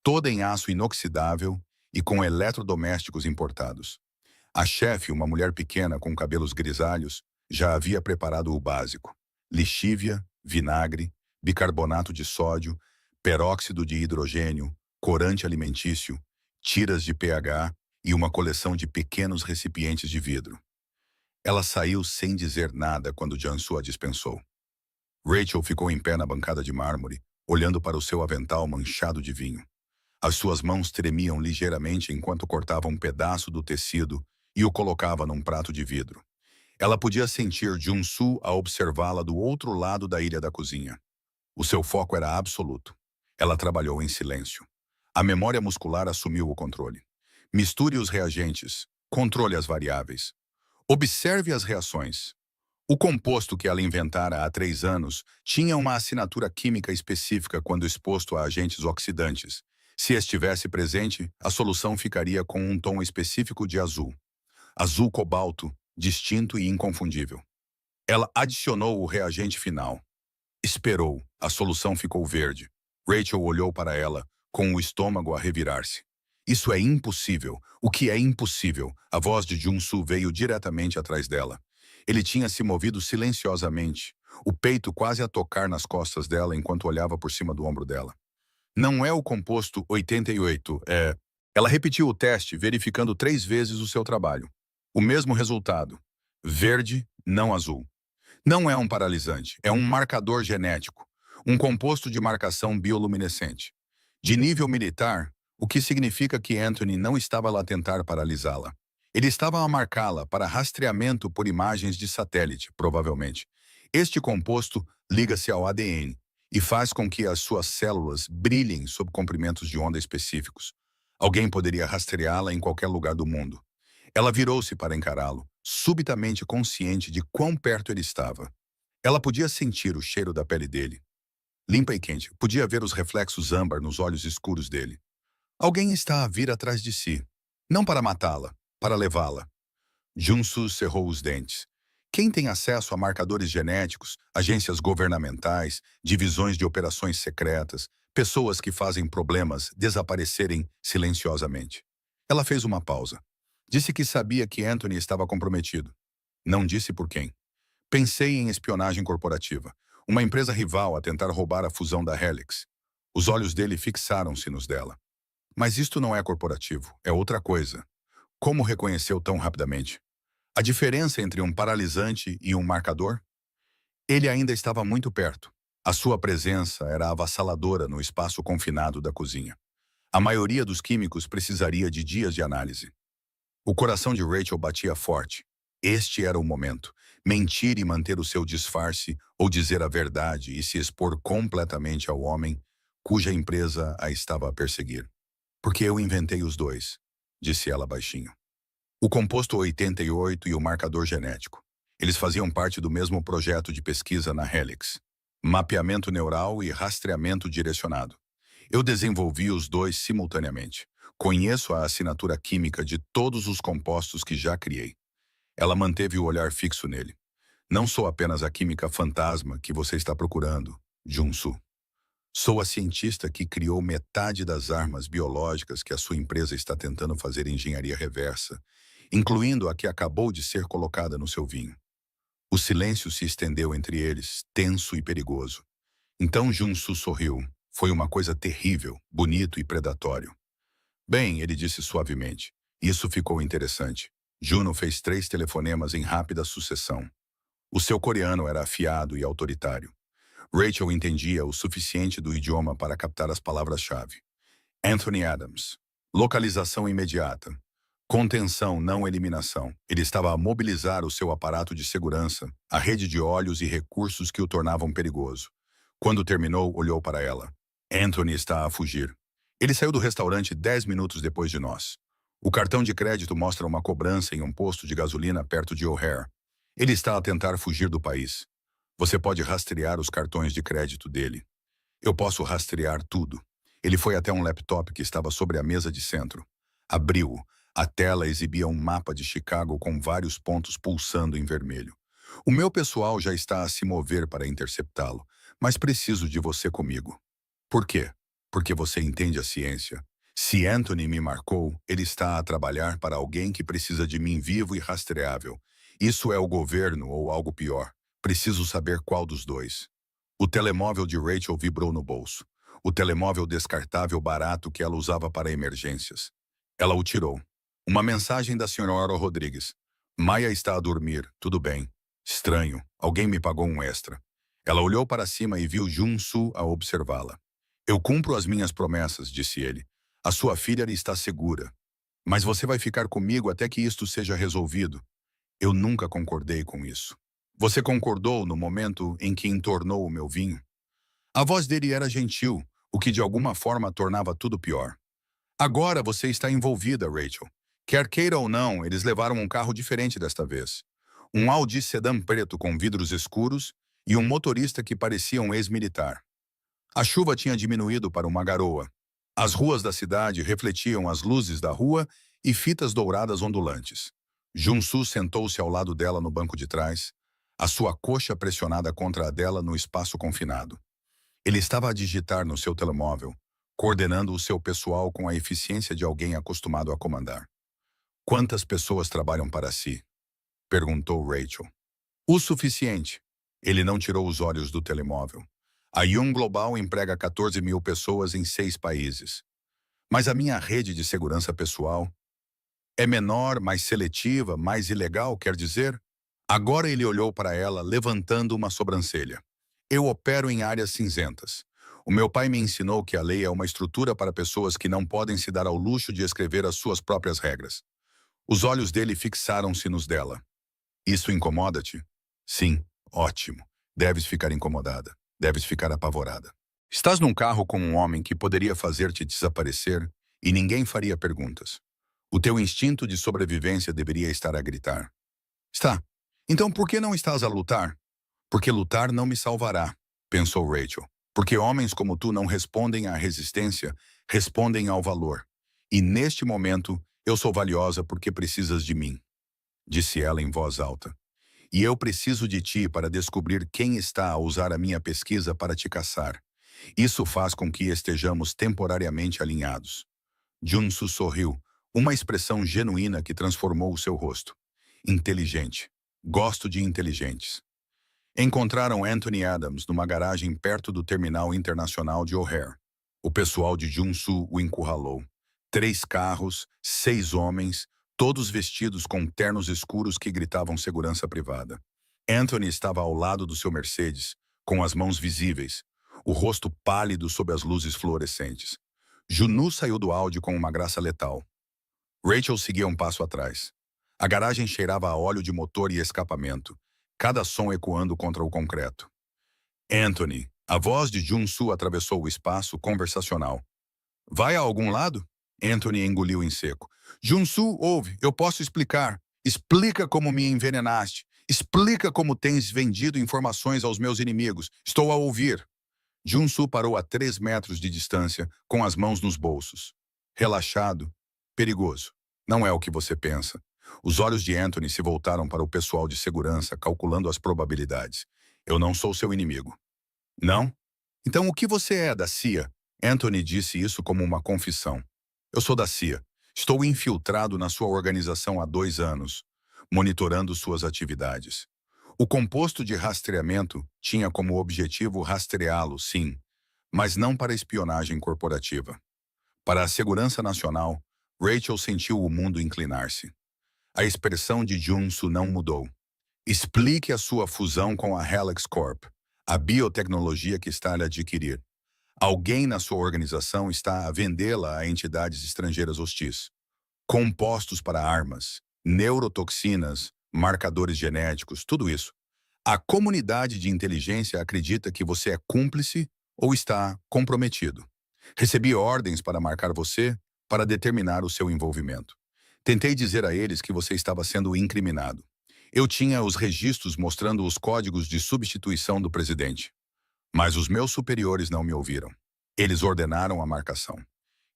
toda em aço inoxidável e com eletrodomésticos importados. A chefe, uma mulher pequena com cabelos grisalhos, já havia preparado o básico. Lixívia, vinagre, bicarbonato de sódio, peróxido de hidrogênio, corante alimentício, tiras de pH e uma coleção de pequenos recipientes de vidro. Ela saiu sem dizer nada quando Jansu a dispensou. Rachel ficou em pé na bancada de mármore, olhando para o seu avental manchado de vinho. As suas mãos tremiam ligeiramente enquanto cortava um pedaço do tecido e o colocava num prato de vidro. Ela podia sentir Junsu a observá-la do outro lado da ilha da cozinha. O seu foco era absoluto. Ela trabalhou em silêncio. A memória muscular assumiu o controle. Misture os reagentes. Controle as variáveis. Observe as reações. O composto que ela inventara há 3 anos tinha uma assinatura química específica quando exposto a agentes oxidantes. Se estivesse presente, a solução ficaria com um tom específico de azul. Azul cobalto, distinto e inconfundível. Ela adicionou o reagente final. Esperou. A solução ficou verde. Rachel olhou para ela, com o estômago a revirar-se. Isso é impossível. O que é impossível? A voz de Junsu veio diretamente atrás dela. Ele tinha se movido silenciosamente, o peito quase a tocar nas costas dela enquanto olhava por cima do ombro dela. Não é o composto 88, é... Ela repetiu o teste, verificando 3 vezes o seu trabalho. O mesmo resultado. Verde, não azul. Não é um paralisante, é um marcador genético. Um composto de marcação bioluminescente. De nível militar, o que significa que Anthony não estava lá a tentar paralisá-la. Ele estava a marcá-la para rastreamento por imagens de satélite, provavelmente. Este composto liga-se ao ADN e faz com que as suas células brilhem sob comprimentos de onda específicos. Alguém poderia rastreá-la em qualquer lugar do mundo. Ela virou-se para encará-lo, subitamente consciente de quão perto ele estava. Ela podia sentir o cheiro da pele dele. Limpa e quente, podia ver os reflexos âmbar nos olhos escuros dele. Alguém está a vir atrás de si. Não para matá-la, para levá-la. Junsu cerrou os dentes. Quem tem acesso a marcadores genéticos, agências governamentais, divisões de operações secretas, pessoas que fazem problemas desaparecerem silenciosamente? Ela fez uma pausa. Disse que sabia que Anthony estava comprometido. Não disse por quem. Pensei em espionagem corporativa. Uma empresa rival a tentar roubar a fusão da Helix. Os olhos dele fixaram-se nos dela. Mas isto não é corporativo, é outra coisa. Como reconheceu tão rapidamente? A diferença entre um paralisante e um marcador? Ele ainda estava muito perto. A sua presença era avassaladora no espaço confinado da cozinha. A maioria dos químicos precisaria de dias de análise. O coração de Rachel batia forte. Este era o momento. Mentir e manter o seu disfarce, ou dizer a verdade e se expor completamente ao homem cuja empresa a estava a perseguir. Porque eu inventei os dois, disse ela baixinho. O composto 88 e o marcador genético. Eles faziam parte do mesmo projeto de pesquisa na Helix. Mapeamento neural e rastreamento direcionado. Eu desenvolvi os dois simultaneamente. Conheço a assinatura química de todos os compostos que já criei. Ela manteve o olhar fixo nele. Não sou apenas a química fantasma que você está procurando, Jun-Soo. Sou a cientista que criou metade das armas biológicas que a sua empresa está tentando fazer engenharia reversa, incluindo a que acabou de ser colocada no seu vinho. O silêncio se estendeu entre eles, tenso e perigoso. Então Jun-Soo sorriu. Foi uma coisa terrível, bonito e predatório. Bem, ele disse suavemente. Isso ficou interessante. Juno fez 3 telefonemas em rápida sucessão. O seu coreano era afiado e autoritário. Rachel entendia o suficiente do idioma para captar as palavras-chave. Anthony Adams. Localização imediata. Contenção, não eliminação. Ele estava a mobilizar o seu aparato de segurança, a rede de olhos e recursos que o tornavam perigoso. Quando terminou, olhou para ela. Anthony está a fugir. Ele saiu do restaurante 10 minutos depois de nós. O cartão de crédito mostra uma cobrança em um posto de gasolina perto de O'Hare. Ele está a tentar fugir do país. Você pode rastrear os cartões de crédito dele. Eu posso rastrear tudo. Ele foi até um laptop que estava sobre a mesa de centro. Abriu-o. A tela exibia um mapa de Chicago com vários pontos pulsando em vermelho. O meu pessoal já está a se mover para interceptá-lo, mas preciso de você comigo. Por quê? Porque você entende a ciência. Se Anthony me marcou, ele está a trabalhar para alguém que precisa de mim vivo e rastreável. Isso é o governo ou algo pior. Preciso saber qual dos dois. O telemóvel de Rachel vibrou no bolso. O telemóvel descartável barato que ela usava para emergências. Ela o tirou. Uma mensagem da senhora Rodrigues. Maia está a dormir, tudo bem. Estranho, alguém me pagou um extra. Ela olhou para cima e viu Jun-Soo a observá-la. Eu cumpro as minhas promessas, disse ele. A sua filha está segura. Mas você vai ficar comigo até que isto seja resolvido. Eu nunca concordei com isso. Você concordou no momento em que entornou o meu vinho? A voz dele era gentil, o que de alguma forma tornava tudo pior. Agora você está envolvida, Rachel. Quer queira ou não, eles levaram um carro diferente desta vez. Um Audi sedã preto com vidros escuros e um motorista que parecia um ex-militar. A chuva tinha diminuído para uma garoa. As ruas da cidade refletiam as luzes da rua e fitas douradas ondulantes. Jun-Soo sentou-se ao lado dela no banco de trás, a sua coxa pressionada contra a dela no espaço confinado. Ele estava a digitar no seu telemóvel, coordenando o seu pessoal com a eficiência de alguém acostumado a comandar. Quantas pessoas trabalham para si? Perguntou Rachel. O suficiente. Ele não tirou os olhos do telemóvel. A Young Global emprega 14 mil pessoas em 6 países. Mas a minha rede de segurança pessoal é menor, mais seletiva, mais ilegal, quer dizer? Agora ele olhou para ela, levantando uma sobrancelha. Eu opero em áreas cinzentas. O meu pai me ensinou que a lei é uma estrutura para pessoas que não podem se dar ao luxo de escrever as suas próprias regras. Os olhos dele fixaram-se nos dela. Isso incomoda-te? Sim, ótimo. Deves ficar incomodada. Deves ficar apavorada. Estás num carro com um homem que poderia fazer-te desaparecer e ninguém faria perguntas. O teu instinto de sobrevivência deveria estar a gritar. Está. Então por que não estás a lutar? Porque lutar não me salvará, pensou Rachel. Porque homens como tu não respondem à resistência, respondem ao valor. E neste momento, eu sou valiosa porque precisas de mim, disse ela em voz alta. E eu preciso de ti para descobrir quem está a usar a minha pesquisa para te caçar. Isso faz com que estejamos temporariamente alinhados. Jun-Soo sorriu, uma expressão genuína que transformou o seu rosto. Inteligente. Gosto de inteligentes. Encontraram Anthony Adams numa garagem perto do terminal internacional de O'Hare. O pessoal de Junsu o encurralou. 3 carros, 6 homens, todos vestidos com ternos escuros que gritavam segurança privada. Anthony estava ao lado do seu Mercedes, com as mãos visíveis, o rosto pálido sob as luzes fluorescentes. Junu saiu do Audi com uma graça letal. Rachel seguia um passo atrás. A garagem cheirava a óleo de motor e escapamento, cada som ecoando contra o concreto. Anthony, a voz de Junsu atravessou o espaço conversacional. Vai a algum lado? Anthony engoliu em seco. Junsu, ouve, eu posso explicar. Explica como me envenenaste. Explica como tens vendido informações aos meus inimigos. Estou a ouvir. Junsu parou a 3 metros de distância, com as mãos nos bolsos. Relaxado. Perigoso. Não é o que você pensa. Os olhos de Anthony se voltaram para o pessoal de segurança, calculando as probabilidades. Eu não sou seu inimigo. Não? Então o que você é da CIA? Anthony disse isso como uma confissão. Eu sou da CIA. Estou infiltrado na sua organização há 2 anos, monitorando suas atividades. O composto de rastreamento tinha como objetivo rastreá-lo, sim, mas não para espionagem corporativa. Para a segurança nacional, Rachel sentiu o mundo inclinar-se. A expressão de Junsu não mudou. Explique a sua fusão com a Helix Corp, a biotecnologia que está a adquirir. Alguém na sua organização está a vendê-la a entidades estrangeiras hostis. Compostos para armas, neurotoxinas, marcadores genéticos, tudo isso. A comunidade de inteligência acredita que você é cúmplice ou está comprometido. Recebi ordens para marcar você para determinar o seu envolvimento. Tentei dizer a eles que você estava sendo incriminado. Eu tinha os registros mostrando os códigos de substituição do presidente. Mas os meus superiores não me ouviram. Eles ordenaram a marcação.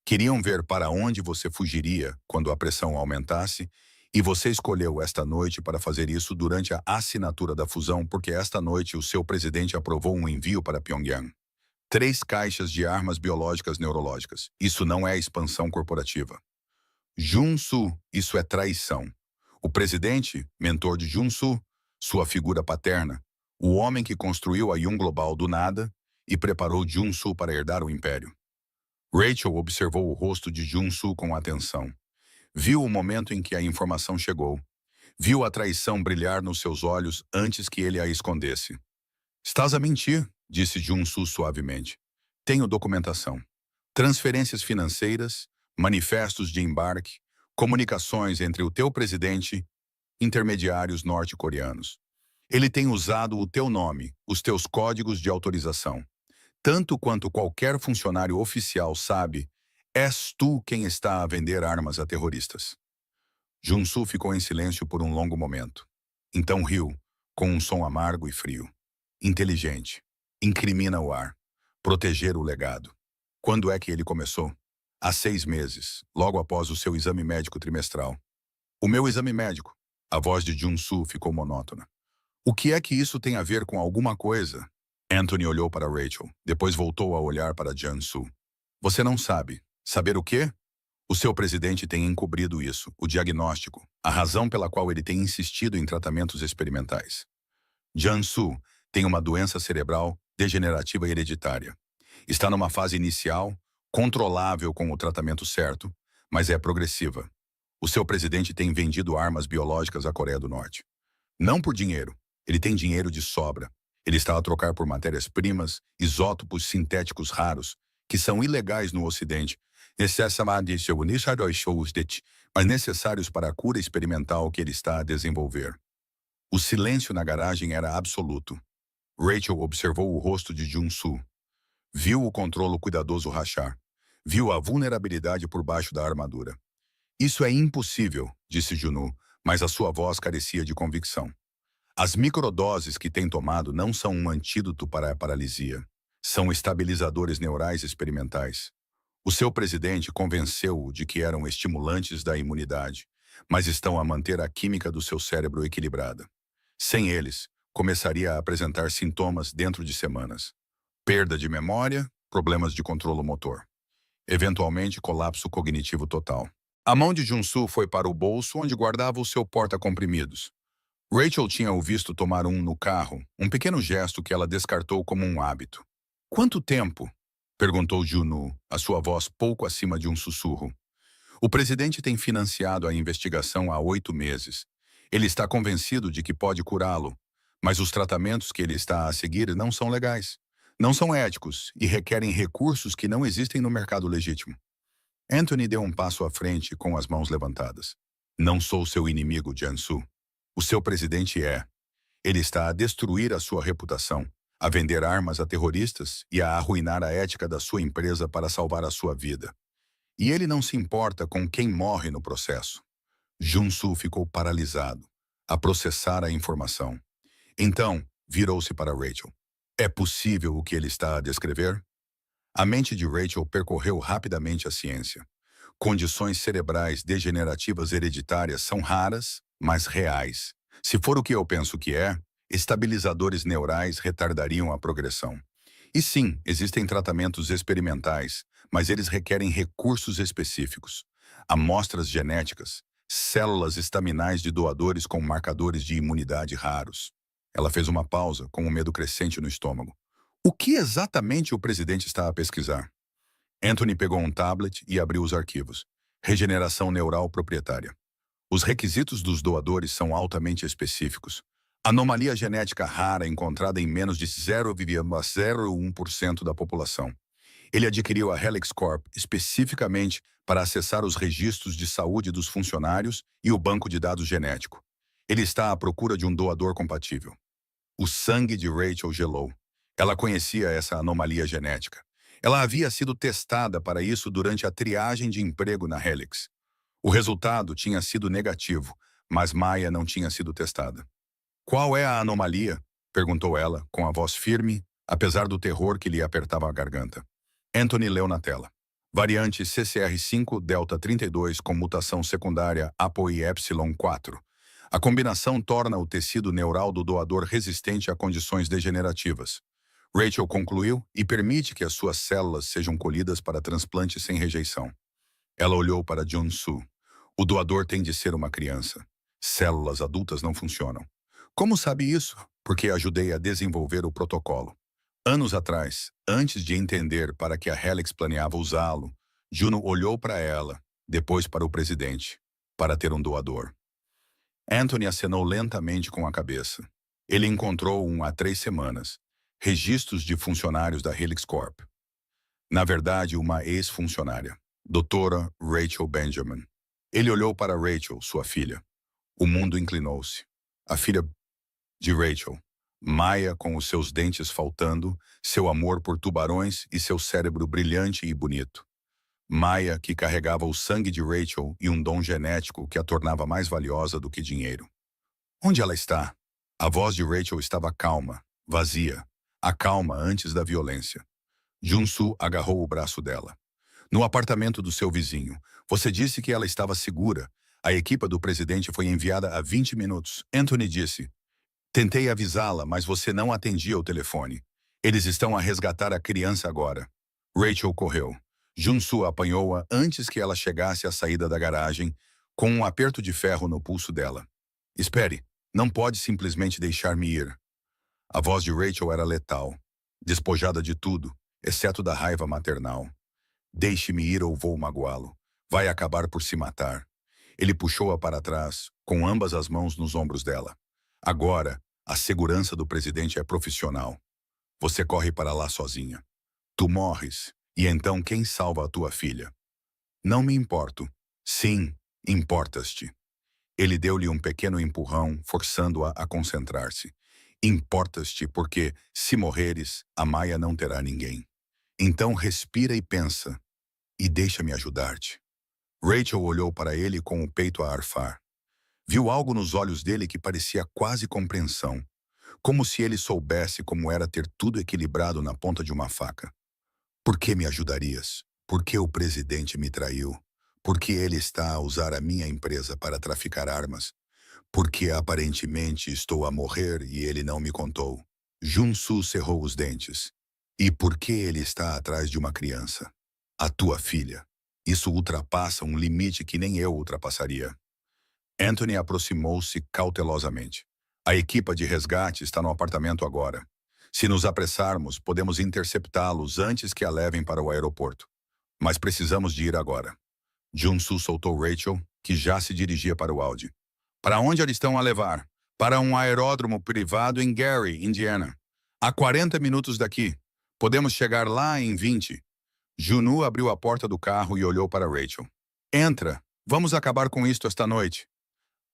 Queriam ver para onde você fugiria quando a pressão aumentasse, e você escolheu esta noite para fazer isso durante a assinatura da fusão porque esta noite o seu presidente aprovou um envio para Pyongyang. 3 caixas de armas biológicas neurológicas. Isso não é expansão corporativa. Junsu, isso é traição. O presidente, mentor de Junsu, sua figura paterna, o homem que construiu a Yum Global do nada e preparou Junsu para herdar o império. Rachel observou o rosto de Junsu com atenção. Viu o momento em que a informação chegou. Viu a traição brilhar nos seus olhos antes que ele a escondesse. Estás a mentir, disse Junsu suavemente. Tenho documentação. Transferências financeiras, manifestos de embarque, comunicações entre o teu presidente e intermediários norte-coreanos. Ele tem usado o teu nome, os teus códigos de autorização. Tanto quanto qualquer funcionário oficial sabe, és tu quem está a vender armas a terroristas. Junsu ficou em silêncio por um longo momento. Então riu, com um som amargo e frio. Inteligente. Incrimina o ar. Proteger o legado. Quando é que ele começou? Há 6 meses, logo após o seu exame médico trimestral. O meu exame médico. A voz de Junsu ficou monótona. O que é que isso tem a ver com alguma coisa? Anthony olhou para Rachel, depois voltou a olhar para Junsu. Você não sabe. Saber o quê? O seu presidente tem encobrido isso, o diagnóstico, a razão pela qual ele tem insistido em tratamentos experimentais. Junsu tem uma doença cerebral degenerativa hereditária. Está numa fase inicial, controlável com o tratamento certo, mas é progressiva. O seu presidente tem vendido armas biológicas à Coreia do Norte. Não por dinheiro. Ele tem dinheiro de sobra. Ele está a trocar por matérias-primas, isótopos sintéticos raros, que são ilegais no Ocidente, mas necessários para a cura experimental que ele está a desenvolver. O silêncio na garagem era absoluto. Rachel observou o rosto de Junsu. Viu o controlo cuidadoso rachar. Viu a vulnerabilidade por baixo da armadura. Isso é impossível, disse Junu, mas a sua voz carecia de convicção. As microdoses que tem tomado não são um antídoto para a paralisia. São estabilizadores neurais experimentais. O seu presidente convenceu-o de que eram estimulantes da imunidade, mas estão a manter a química do seu cérebro equilibrada. Sem eles, começaria a apresentar sintomas dentro de semanas. Perda de memória, problemas de controlo motor. Eventualmente, colapso cognitivo total. A mão de Junsu foi para o bolso onde guardava o seu porta-comprimidos. Rachel tinha o visto tomar um no carro, um pequeno gesto que ela descartou como um hábito. Quanto tempo? Perguntou Juno, a sua voz pouco acima de um sussurro. O presidente tem financiado a investigação há 8 meses. Ele está convencido de que pode curá-lo, mas os tratamentos que ele está a seguir não são legais. Não são éticos e requerem recursos que não existem no mercado legítimo. Anthony deu um passo à frente com as mãos levantadas. Não sou seu inimigo, Jansu. O seu presidente é. Ele está a destruir a sua reputação, a vender armas a terroristas e a arruinar a ética da sua empresa para salvar a sua vida. E ele não se importa com quem morre no processo. Junsu ficou paralisado, a processar a informação. Então, virou-se para Rachel. É possível o que ele está a descrever? A mente de Rachel percorreu rapidamente a ciência. Condições cerebrais degenerativas hereditárias são raras, mas reais. Se for o que eu penso que é, estabilizadores neurais retardariam a progressão. E sim, existem tratamentos experimentais, mas eles requerem recursos específicos. Amostras genéticas, células estaminais de doadores com marcadores de imunidade raros. Ela fez uma pausa, com um medo crescente no estômago. O que exatamente o presidente está a pesquisar? Anthony pegou um tablet e abriu os arquivos. Regeneração neural proprietária. Os requisitos dos doadores são altamente específicos. Anomalia genética rara encontrada em menos de 0,01% da população. Ele adquiriu a Helix Corp especificamente para acessar os registros de saúde dos funcionários e o banco de dados genético. Ele está à procura de um doador compatível. O sangue de Rachel gelou. Ela conhecia essa anomalia genética. Ela havia sido testada para isso durante a triagem de emprego na Helix. O resultado tinha sido negativo, mas Maya não tinha sido testada. Qual é a anomalia? Perguntou ela, com a voz firme, apesar do terror que lhe apertava a garganta. Anthony leu na tela. Variante CCR5 Delta 32 com mutação secundária ApoE4. A combinação torna o tecido neural do doador resistente a condições degenerativas. Rachel concluiu e permite que as suas células sejam colhidas para transplante sem rejeição. Ela olhou para Junsu. O doador tem de ser uma criança. Células adultas não funcionam. Como sabe isso? Porque ajudei a desenvolver o protocolo. Anos atrás, antes de entender para que a Helix planeava usá-lo, Juno olhou para ela, depois para o presidente, para ter um doador. Anthony acenou lentamente com a cabeça. Ele encontrou há 3 semanas. Registros de funcionários da Helix Corp. Na verdade, uma ex-funcionária, Doutora Rachel Benjamin. Ele olhou para Rachel, sua filha. O mundo inclinou-se. A filha de Rachel, Maya com os seus dentes faltando, seu amor por tubarões e seu cérebro brilhante e bonito. Maya, que carregava o sangue de Rachel e um dom genético que a tornava mais valiosa do que dinheiro. Onde ela está? A voz de Rachel estava calma, vazia. A calma antes da violência. Junsu agarrou o braço dela. No apartamento do seu vizinho. Você disse que ela estava segura. A equipe do presidente foi enviada há 20 minutos. Anthony disse. Tentei avisá-la, mas você não atendia o telefone. Eles estão a resgatar a criança agora. Rachel correu. Junsu apanhou-a antes que ela chegasse à saída da garagem, com um aperto de ferro no pulso dela. Espere, não pode simplesmente deixar-me ir. A voz de Rachel era letal, despojada de tudo, exceto da raiva maternal. Deixe-me ir ou vou magoá-lo. Vai acabar por se matar. Ele puxou-a para trás, com ambas as mãos nos ombros dela. Agora, a segurança do presidente é profissional. Você corre para lá sozinha. Tu morres, e então quem salva a tua filha? Não me importo. Sim, importas-te. Ele deu-lhe um pequeno empurrão, forçando-a a concentrar-se. Importas-te porque, se morreres, a Maya não terá ninguém. Então respira e pensa, e deixa-me ajudar-te. Rachel olhou para ele com o peito a arfar. Viu algo nos olhos dele que parecia quase compreensão, como se ele soubesse como era ter tudo equilibrado na ponta de uma faca. Por que me ajudarias? Por que o presidente me traiu? Por que ele está a usar a minha empresa para traficar armas? Porque aparentemente estou a morrer e ele não me contou. Junsu cerrou os dentes. E por que ele está atrás de uma criança? A tua filha. Isso ultrapassa um limite que nem eu ultrapassaria. Anthony aproximou-se cautelosamente. A equipa de resgate está no apartamento agora. Se nos apressarmos, podemos interceptá-los antes que a levem para o aeroporto. Mas precisamos de ir agora. Jun-soo soltou Rachel, que já se dirigia para o Audi. Para onde eles estão a levar? Para um aeródromo privado em Gary, Indiana. A 40 minutos daqui. Podemos chegar lá em 20. Junu abriu a porta do carro e olhou para Rachel. Entra. Vamos acabar com isto esta noite.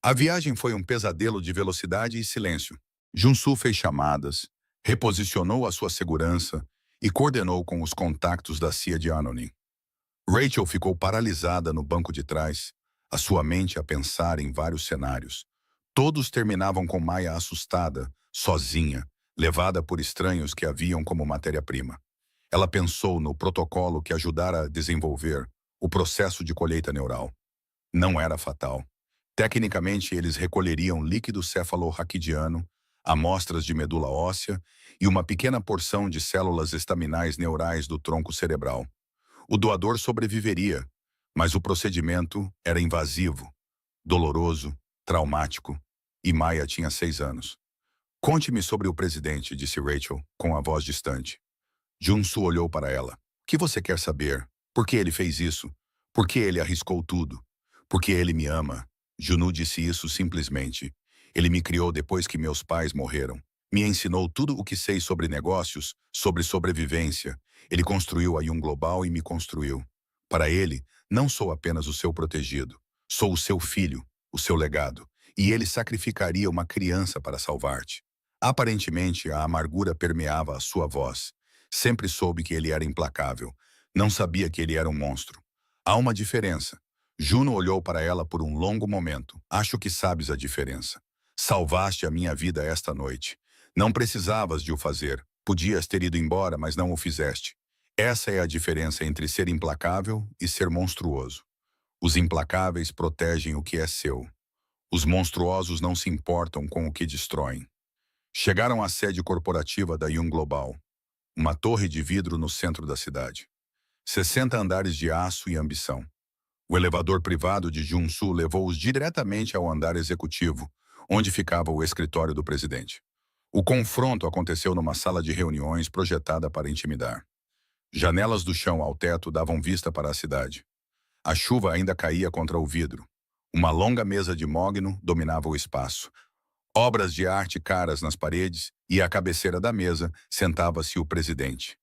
A viagem foi um pesadelo de velocidade e silêncio. Jun-soo fez chamadas, reposicionou a sua segurança e coordenou com os contactos da CIA de Anonim. Rachel ficou paralisada no banco de trás, a sua mente a pensar em vários cenários. Todos terminavam com Maya assustada, sozinha, levada por estranhos que a viam como matéria-prima. Ela pensou no protocolo que ajudara a desenvolver o processo de colheita neural. Não era fatal. Tecnicamente, eles recolheriam líquido cefalorraquidiano, amostras de medula óssea e uma pequena porção de células estaminais neurais do tronco cerebral. O doador sobreviveria, mas o procedimento era invasivo, doloroso, traumático, e Maya tinha 6 anos. Conte-me sobre o presidente, disse Rachel, com a voz distante. Jun-soo olhou para ela. O que você quer saber? Por que ele fez isso? Por que ele arriscou tudo? Porque ele me ama. Junu disse isso simplesmente. Ele me criou depois que meus pais morreram. Me ensinou tudo o que sei sobre negócios, sobre sobrevivência. Ele construiu a Young Global e me construiu. Para ele, não sou apenas o seu protegido. Sou o seu filho, o seu legado. E ele sacrificaria uma criança para salvar-te. Aparentemente, a amargura permeava a sua voz. Sempre soube que ele era implacável. Não sabia que ele era um monstro. Há uma diferença. Juno olhou para ela por um longo momento. Acho que sabes a diferença. Salvaste a minha vida esta noite. Não precisavas de o fazer. Podias ter ido embora, mas não o fizeste. Essa é a diferença entre ser implacável e ser monstruoso. Os implacáveis protegem o que é seu. Os monstruosos não se importam com o que destroem. Chegaram à sede corporativa da Young Global, uma torre de vidro no centro da cidade. 60 andares de aço e ambição. O elevador privado de Jun-soo levou-os diretamente ao andar executivo, onde ficava o escritório do presidente. O confronto aconteceu numa sala de reuniões projetada para intimidar. Janelas do chão ao teto davam vista para a cidade. A chuva ainda caía contra o vidro. Uma longa mesa de mogno dominava o espaço. Obras de arte caras nas paredes e à cabeceira da mesa sentava-se o presidente.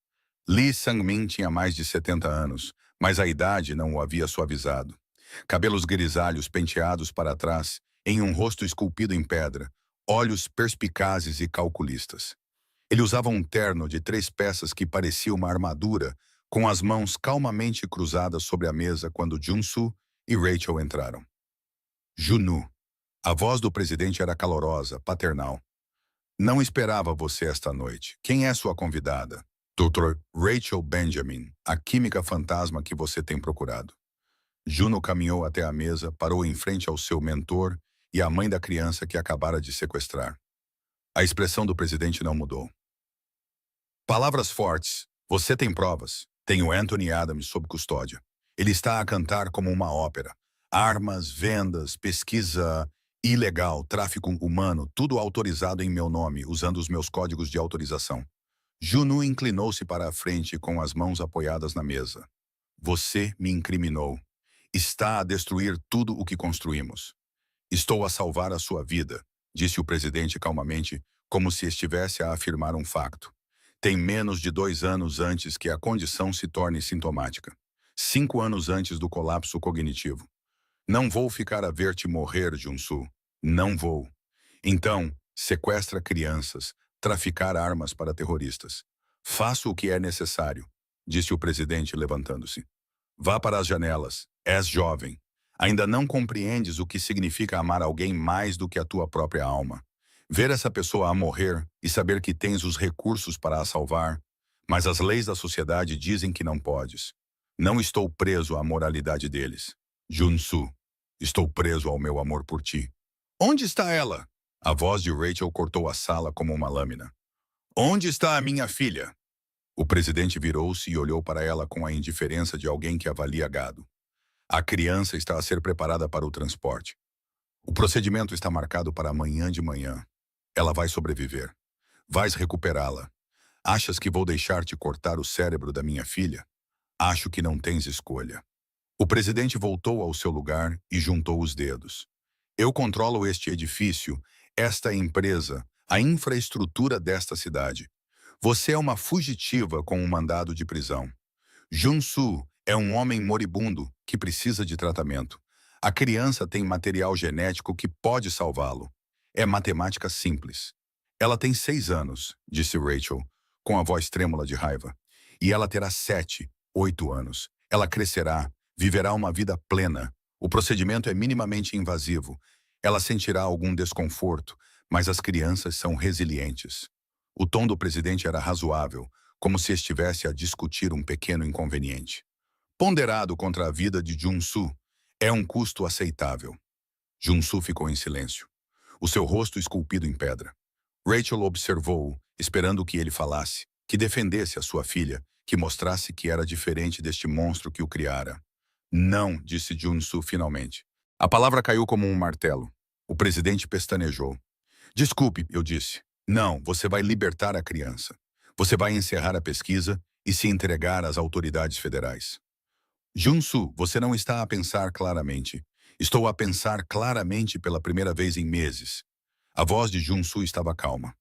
Lee Sang-min tinha mais de 70 anos, mas a idade não o havia suavizado. Cabelos grisalhos penteados para trás, em um rosto esculpido em pedra, olhos perspicazes e calculistas. Ele usava um terno de 3 peças que parecia uma armadura, com as mãos calmamente cruzadas sobre a mesa quando Jun-soo e Rachel entraram. Junu. A voz do presidente era calorosa, paternal. Não esperava você esta noite. Quem é sua convidada? Dr. Rachel Benjamin, a química fantasma que você tem procurado. Juno caminhou até a mesa, parou em frente ao seu mentor e à mãe da criança que acabara de sequestrar. A expressão do presidente não mudou. Palavras fortes. Você tem provas. Tenho Anthony Adams sob custódia. Ele está a cantar como uma ópera. Armas, vendas, pesquisa ilegal, tráfico humano, tudo autorizado em meu nome, usando os meus códigos de autorização. Junu inclinou-se para a frente com as mãos apoiadas na mesa. Você me incriminou. Está a destruir tudo o que construímos. Estou a salvar a sua vida, disse o presidente calmamente, como se estivesse a afirmar um facto. Tem menos de 2 anos antes que a condição se torne sintomática. 5 anos antes do colapso cognitivo. Não vou ficar a ver-te morrer, Jun-soo. Não vou. Então, sequestra crianças, traficar armas para terroristas. Faça o que é necessário, disse o presidente levantando-se. Vá para as janelas. És jovem. Ainda não compreendes o que significa amar alguém mais do que a tua própria alma. Ver essa pessoa a morrer e saber que tens os recursos para a salvar, mas as leis da sociedade dizem que não podes. Não estou preso à moralidade deles. Jun-soo, estou preso ao meu amor por ti. Onde está ela? A voz de Rachel cortou a sala como uma lâmina. Onde está a minha filha? O presidente virou-se e olhou para ela com a indiferença de alguém que avalia gado. A criança está a ser preparada para o transporte. O procedimento está marcado para amanhã de manhã. Ela vai sobreviver. Vais recuperá-la. Achas que vou deixar-te cortar o cérebro da minha filha? Acho que não tens escolha. O presidente voltou ao seu lugar e juntou os dedos. Eu controlo este edifício, esta empresa, a infraestrutura desta cidade. Você é uma fugitiva com um mandado de prisão. Junsu é um homem moribundo que precisa de tratamento. A criança tem material genético que pode salvá-lo. É matemática simples. Ela tem 6 anos, disse Rachel, com a voz trêmula de raiva. E ela terá 7, 8 anos. Ela crescerá, viverá uma vida plena. O procedimento é minimamente invasivo. Ela sentirá algum desconforto, mas as crianças são resilientes. O tom do presidente era razoável, como se estivesse a discutir um pequeno inconveniente. Ponderado contra a vida de Junsu, é um custo aceitável. Junsu ficou em silêncio, o seu rosto esculpido em pedra. Rachel observou-o, esperando que ele falasse, que defendesse a sua filha, que mostrasse que era diferente deste monstro que o criara. Não, disse Junsu finalmente. A palavra caiu como um martelo. O presidente pestanejou. Desculpe, eu disse. Não, você vai libertar a criança. Você vai encerrar a pesquisa e se entregar às autoridades federais. Junsu, você não está a pensar claramente. Estou a pensar claramente pela primeira vez em meses. A voz de Junsu estava calma.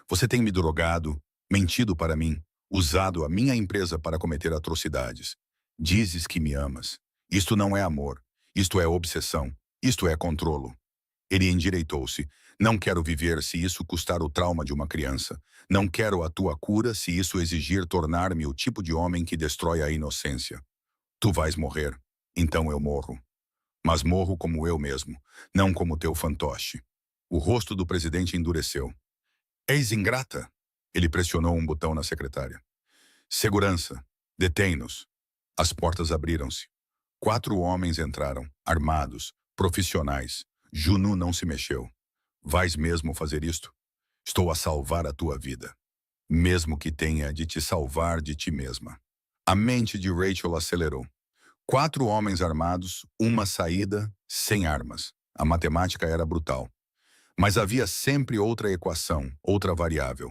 Você tem me drogado, mentido para mim, usado a minha empresa para cometer atrocidades. Dizes que me amas. Isto não é amor. Isto é obsessão. Isto é controlo. Ele endireitou-se. Não quero viver se isso custar o trauma de uma criança. Não quero a tua cura se isso exigir tornar-me o tipo de homem que destrói a inocência. Tu vais morrer. Então eu morro. Mas morro como eu mesmo, não como teu fantoche. O rosto do presidente endureceu. És ingrata? Ele pressionou um botão na secretária. Segurança. Detém-nos. As portas abriram-se. 4 homens entraram, armados, profissionais. Junu não se mexeu. Vais mesmo fazer isto? Estou a salvar a tua vida. Mesmo que tenha de te salvar de ti mesma. A mente de Rachel acelerou. 4 homens armados, uma saída, sem armas. A matemática era brutal. Mas havia sempre outra equação, outra variável.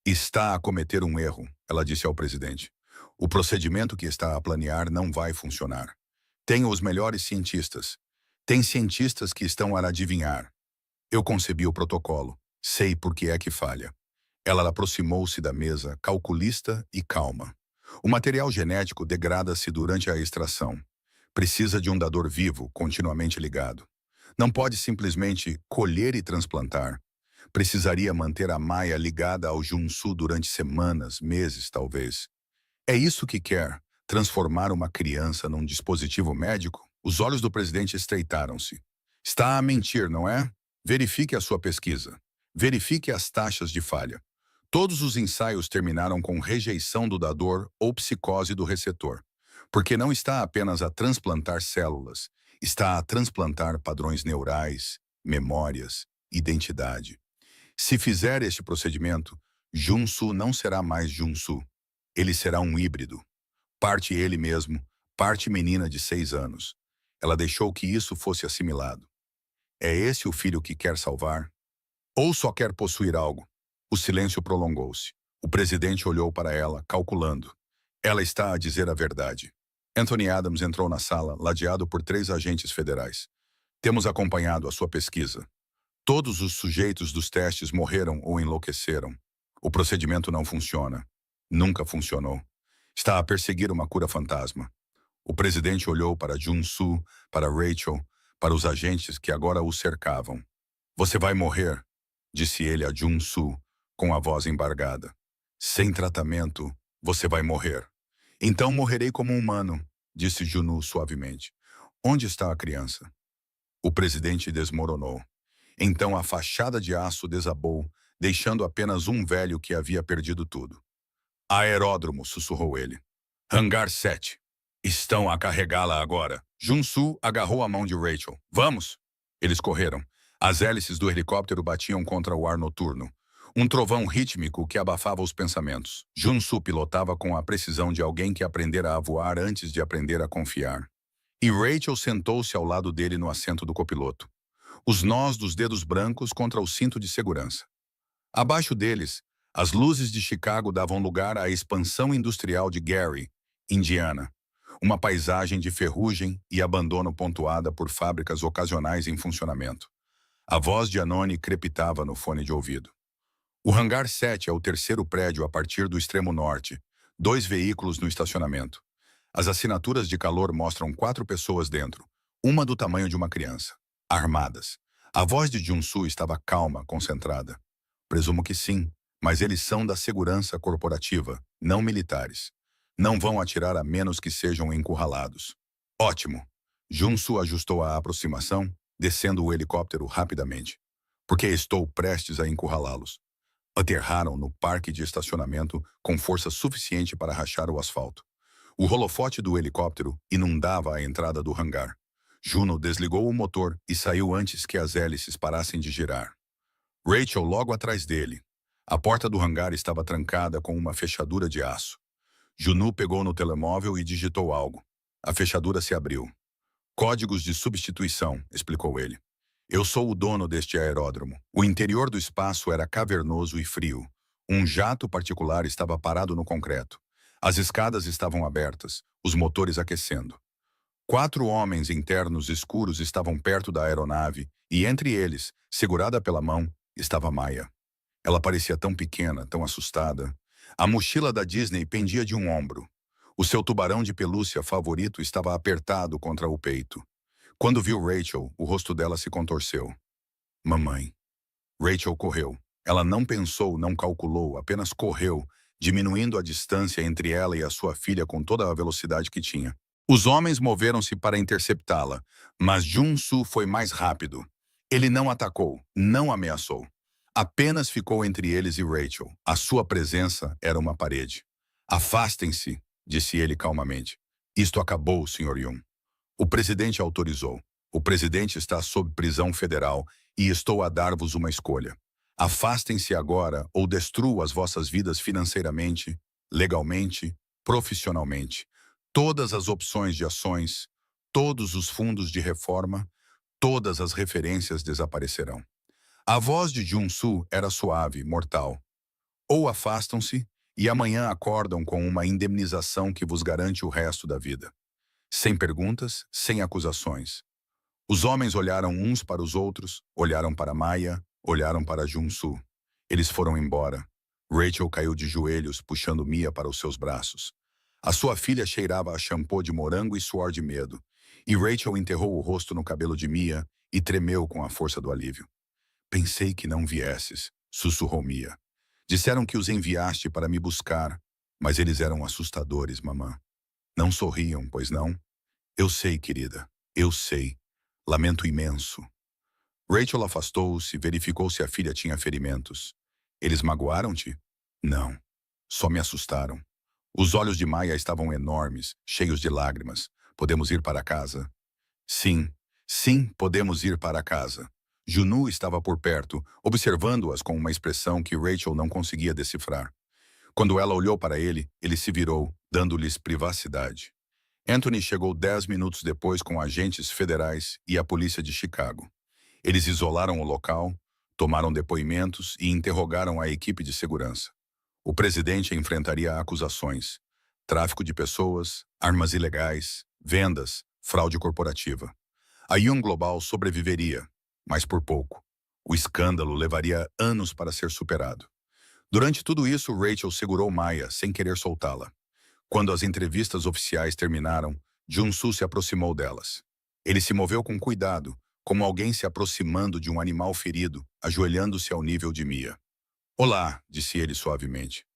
Está a cometer um erro, ela disse ao presidente. O procedimento que está a planear não vai funcionar. Tenho os melhores cientistas. Tem cientistas que estão a adivinhar. Eu concebi o protocolo. Sei por que é que falha. Ela aproximou-se da mesa, calculista e calma. O material genético degrada-se durante a extração. Precisa de um dador vivo, continuamente ligado. Não pode simplesmente colher e transplantar. Precisaria manter a maia ligada ao Junsu durante semanas, meses, talvez. É isso que quer? Transformar uma criança num dispositivo médico? Os olhos do presidente estreitaram-se. Está a mentir, não é? Verifique a sua pesquisa. Verifique as taxas de falha. Todos os ensaios terminaram com rejeição do dador ou psicose do receptor, porque não está apenas a transplantar células, está a transplantar padrões neurais, memórias, identidade. Se fizer este procedimento, Junsu não será mais Junsu. Ele será um híbrido. Parte ele mesmo, parte menina de 6 anos. Ela deixou que isso fosse assimilado. É esse o filho que quer salvar? Ou só quer possuir algo? O silêncio prolongou-se. O presidente olhou para ela, calculando. Ela está a dizer a verdade. Anthony Adams entrou na sala, ladeado por 3 agentes federais. Temos acompanhado a sua pesquisa. Todos os sujeitos dos testes morreram ou enlouqueceram. O procedimento não funciona. Nunca funcionou. Está a perseguir uma cura fantasma. O presidente olhou para Junsu, para Rachel, para os agentes que agora o cercavam. Você vai morrer, disse ele a Junsu, com a voz embargada. Sem tratamento, você vai morrer. Então morrerei como humano, disse Junu suavemente. Onde está a criança? O presidente desmoronou. Então a fachada de aço desabou, deixando apenas um velho que havia perdido tudo. Aeródromo, sussurrou ele. Hangar 7. Estão a carregá-la agora. Junsu agarrou a mão de Rachel. Vamos! Eles correram. As hélices do helicóptero batiam contra o ar noturno. Um trovão rítmico que abafava os pensamentos. Junsu pilotava com a precisão de alguém que aprendera a voar antes de aprender a confiar. E Rachel sentou-se ao lado dele no assento do copiloto. Os nós dos dedos brancos contra o cinto de segurança. Abaixo deles, as luzes de Chicago davam lugar à expansão industrial de Gary, Indiana. Uma paisagem de ferrugem e abandono pontuada por fábricas ocasionais em funcionamento. A voz de Anone crepitava no fone de ouvido. O Hangar 7 é o terceiro prédio a partir do extremo norte. 2 veículos no estacionamento. As assinaturas de calor mostram 4 pessoas dentro, uma do tamanho de uma criança, armadas. A voz de Junsu estava calma, concentrada. Presumo que sim, mas eles são da segurança corporativa, não militares. Não vão atirar a menos que sejam encurralados. Ótimo. Junsu ajustou a aproximação, descendo o helicóptero rapidamente. Porque estou prestes a encurralá-los. Aterraram no parque de estacionamento com força suficiente para rachar o asfalto. O holofote do helicóptero inundava a entrada do hangar. Juno desligou o motor e saiu antes que as hélices parassem de girar. Rachel logo atrás dele. A porta do hangar estava trancada com uma fechadura de aço. Juno pegou no telemóvel e digitou algo. A fechadura se abriu. Códigos de substituição, explicou ele. Eu sou o dono deste aeródromo. O interior do espaço era cavernoso e frio. Um jato particular estava parado no concreto. As escadas estavam abertas, os motores aquecendo. 4 homens internos escuros estavam perto da aeronave e entre eles, segurada pela mão, estava Maya. Ela parecia tão pequena, tão assustada. A mochila da Disney pendia de um ombro. O seu tubarão de pelúcia favorito estava apertado contra o peito. Quando viu Rachel, o rosto dela se contorceu. Mamãe. Rachel correu. Ela não pensou, não calculou, apenas correu, diminuindo a distância entre ela e a sua filha com toda a velocidade que tinha. Os homens moveram-se para interceptá-la, mas Junsu foi mais rápido. Ele não atacou, não ameaçou. Apenas ficou entre eles e Rachel. A sua presença era uma parede. Afastem-se, disse ele calmamente. Isto acabou, Sr. Yun. O presidente autorizou. O presidente está sob prisão federal e estou a dar-vos uma escolha. Afastem-se agora ou destruam as vossas vidas financeiramente, legalmente, profissionalmente. Todas as opções de ações, todos os fundos de reforma, todas as referências desaparecerão. A voz de Junsu era suave, mortal. Ou afastam-se e amanhã acordam com uma indemnização que vos garante o resto da vida. Sem perguntas, sem acusações. Os homens olharam uns para os outros, olharam para Maya, olharam para Junsu. Eles foram embora. Rachel caiu de joelhos, puxando Mia para os seus braços. A sua filha cheirava a shampoo de morango e suor de medo, e Rachel enterrou o rosto no cabelo de Mia e tremeu com a força do alívio. Pensei que não viesses, sussurrou Mia. Disseram que os enviaste para me buscar, mas eles eram assustadores, mamã. Não sorriam, pois não? Eu sei, querida, eu sei. Lamento imenso. Rachel afastou-se e verificou se a filha tinha ferimentos. Eles magoaram-te? Não. Só me assustaram. Os olhos de Maya estavam enormes, cheios de lágrimas. Podemos ir para casa? Sim, sim, podemos ir para casa. Junu estava por perto, observando-as com uma expressão que Rachel não conseguia decifrar. Quando ela olhou para ele, ele se virou, dando-lhes privacidade. Anthony chegou 10 minutos depois com agentes federais e a polícia de Chicago. Eles isolaram o local, tomaram depoimentos e interrogaram a equipe de segurança. O presidente enfrentaria acusações: tráfico de pessoas, armas ilegais, vendas, fraude corporativa. A Yum Global sobreviveria, mas por pouco. O escândalo levaria anos para ser superado. Durante tudo isso, Rachel segurou Maya, sem querer soltá-la. Quando as entrevistas oficiais terminaram, Junsu se aproximou delas. Ele se moveu com cuidado, como alguém se aproximando de um animal ferido, ajoelhando-se ao nível de Mia. Olá, disse ele suavemente.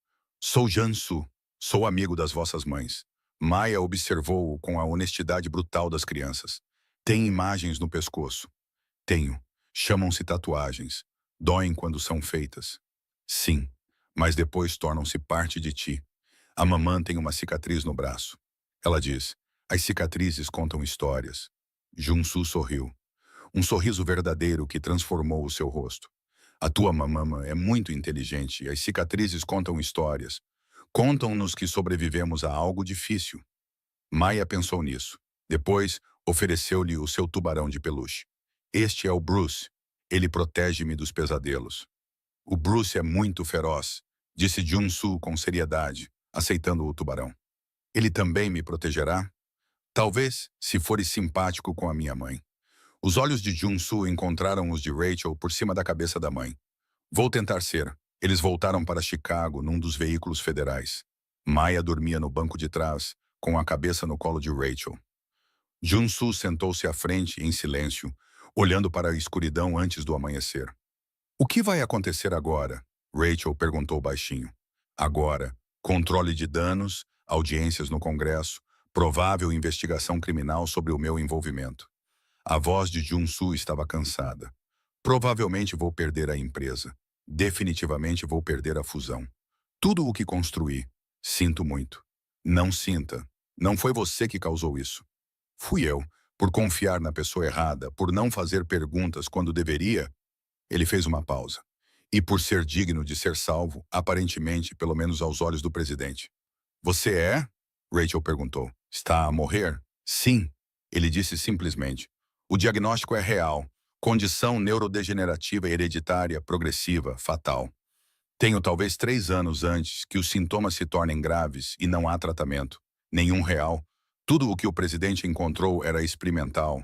Sou Jansu, sou amigo das vossas mães. Maya observou-o com a honestidade brutal das crianças. Tem imagens no pescoço. Tenho. Chamam-se tatuagens. Doem quando são feitas. Sim, mas depois tornam-se parte de ti. A mamã tem uma cicatriz no braço. Ela diz, as cicatrizes contam histórias. Junsu sorriu. Um sorriso verdadeiro que transformou o seu rosto. A tua mamã é muito inteligente e as cicatrizes contam histórias. Contam-nos que sobrevivemos a algo difícil. Maya pensou nisso. Depois, ofereceu-lhe o seu tubarão de peluche. Este é o Bruce. Ele protege-me dos pesadelos. O Bruce é muito feroz, disse Jun-soo com seriedade, aceitando o tubarão. Ele também me protegerá? Talvez, se fores simpático com a minha mãe. Os olhos de Jun-soo encontraram os de Rachel por cima da cabeça da mãe. Vou tentar ser. Eles voltaram para Chicago num dos veículos federais. Maya dormia no banco de trás, com a cabeça no colo de Rachel. Jun-soo sentou-se à frente, em silêncio, olhando para a escuridão antes do amanhecer. O que vai acontecer agora? Rachel perguntou baixinho. Agora, controle de danos, audiências no Congresso, provável investigação criminal sobre o meu envolvimento. A voz de Jun-soo estava cansada. Provavelmente vou perder a empresa. Definitivamente vou perder a fusão. Tudo o que construí. Sinto muito. Não sinta. Não foi você que causou isso. Fui eu, por confiar na pessoa errada, por não fazer perguntas quando deveria. Ele fez uma pausa. E por ser digno de ser salvo, aparentemente, pelo menos aos olhos do presidente. Você é? Rachel perguntou. Está a morrer? Sim. Ele disse simplesmente. O diagnóstico é real. Condição neurodegenerativa hereditária, progressiva, fatal. Tenho talvez 3 anos antes que os sintomas se tornem graves e não há tratamento. Nenhum real. Tudo o que o presidente encontrou era experimental,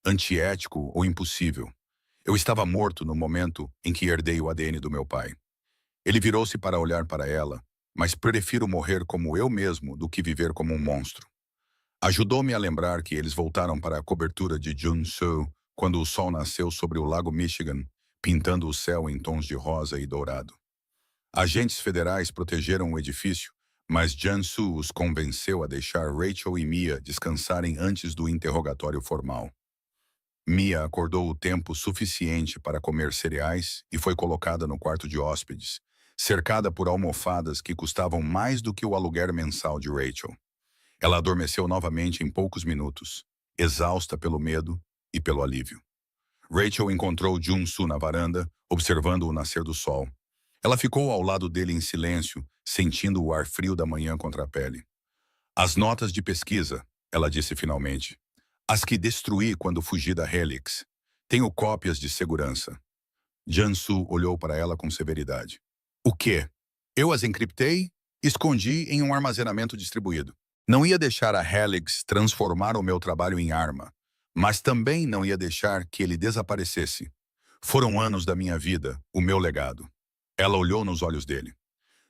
antiético ou impossível. Eu estava morto no momento em que herdei o ADN do meu pai. Ele virou-se para olhar para ela, mas prefiro morrer como eu mesmo do que viver como um monstro. Ajudou-me a lembrar que eles voltaram para a cobertura de Jun-soo quando o sol nasceu sobre o lago Michigan, pintando o céu em tons de rosa e dourado. Agentes federais protegeram o edifício, mas Jun-soo os convenceu a deixar Rachel e Mia descansarem antes do interrogatório formal. Mia acordou o tempo suficiente para comer cereais e foi colocada no quarto de hóspedes, cercada por almofadas que custavam mais do que o aluguer mensal de Rachel. Ela adormeceu novamente em poucos minutos, exausta pelo medo e pelo alívio. Rachel encontrou Jun-soo na varanda, observando o nascer do sol. Ela ficou ao lado dele em silêncio, sentindo o ar frio da manhã contra a pele. As notas de pesquisa, ela disse finalmente. As que destruí quando fugi da Helix. Tenho cópias de segurança. Jun-soo olhou para ela com severidade. O quê? Eu as encriptei? Escondi em um armazenamento distribuído. Não ia deixar a Helix transformar o meu trabalho em arma, mas também não ia deixar que ele desaparecesse. Foram anos da minha vida, o meu legado. Ela olhou nos olhos dele.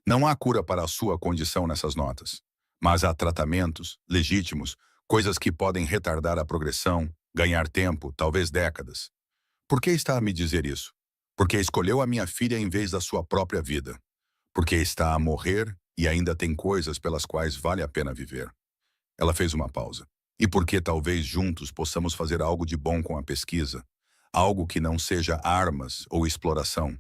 Não há cura para a sua condição nessas notas, mas há tratamentos legítimos, coisas que podem retardar a progressão, ganhar tempo, talvez décadas. Por que está a me dizer isso? Porque escolheu a minha filha em vez da sua própria vida. Porque está a morrer e ainda tem coisas pelas quais vale a pena viver. Ela fez uma pausa. E porque talvez juntos possamos fazer algo de bom com a pesquisa. Algo que não seja armas ou exploração.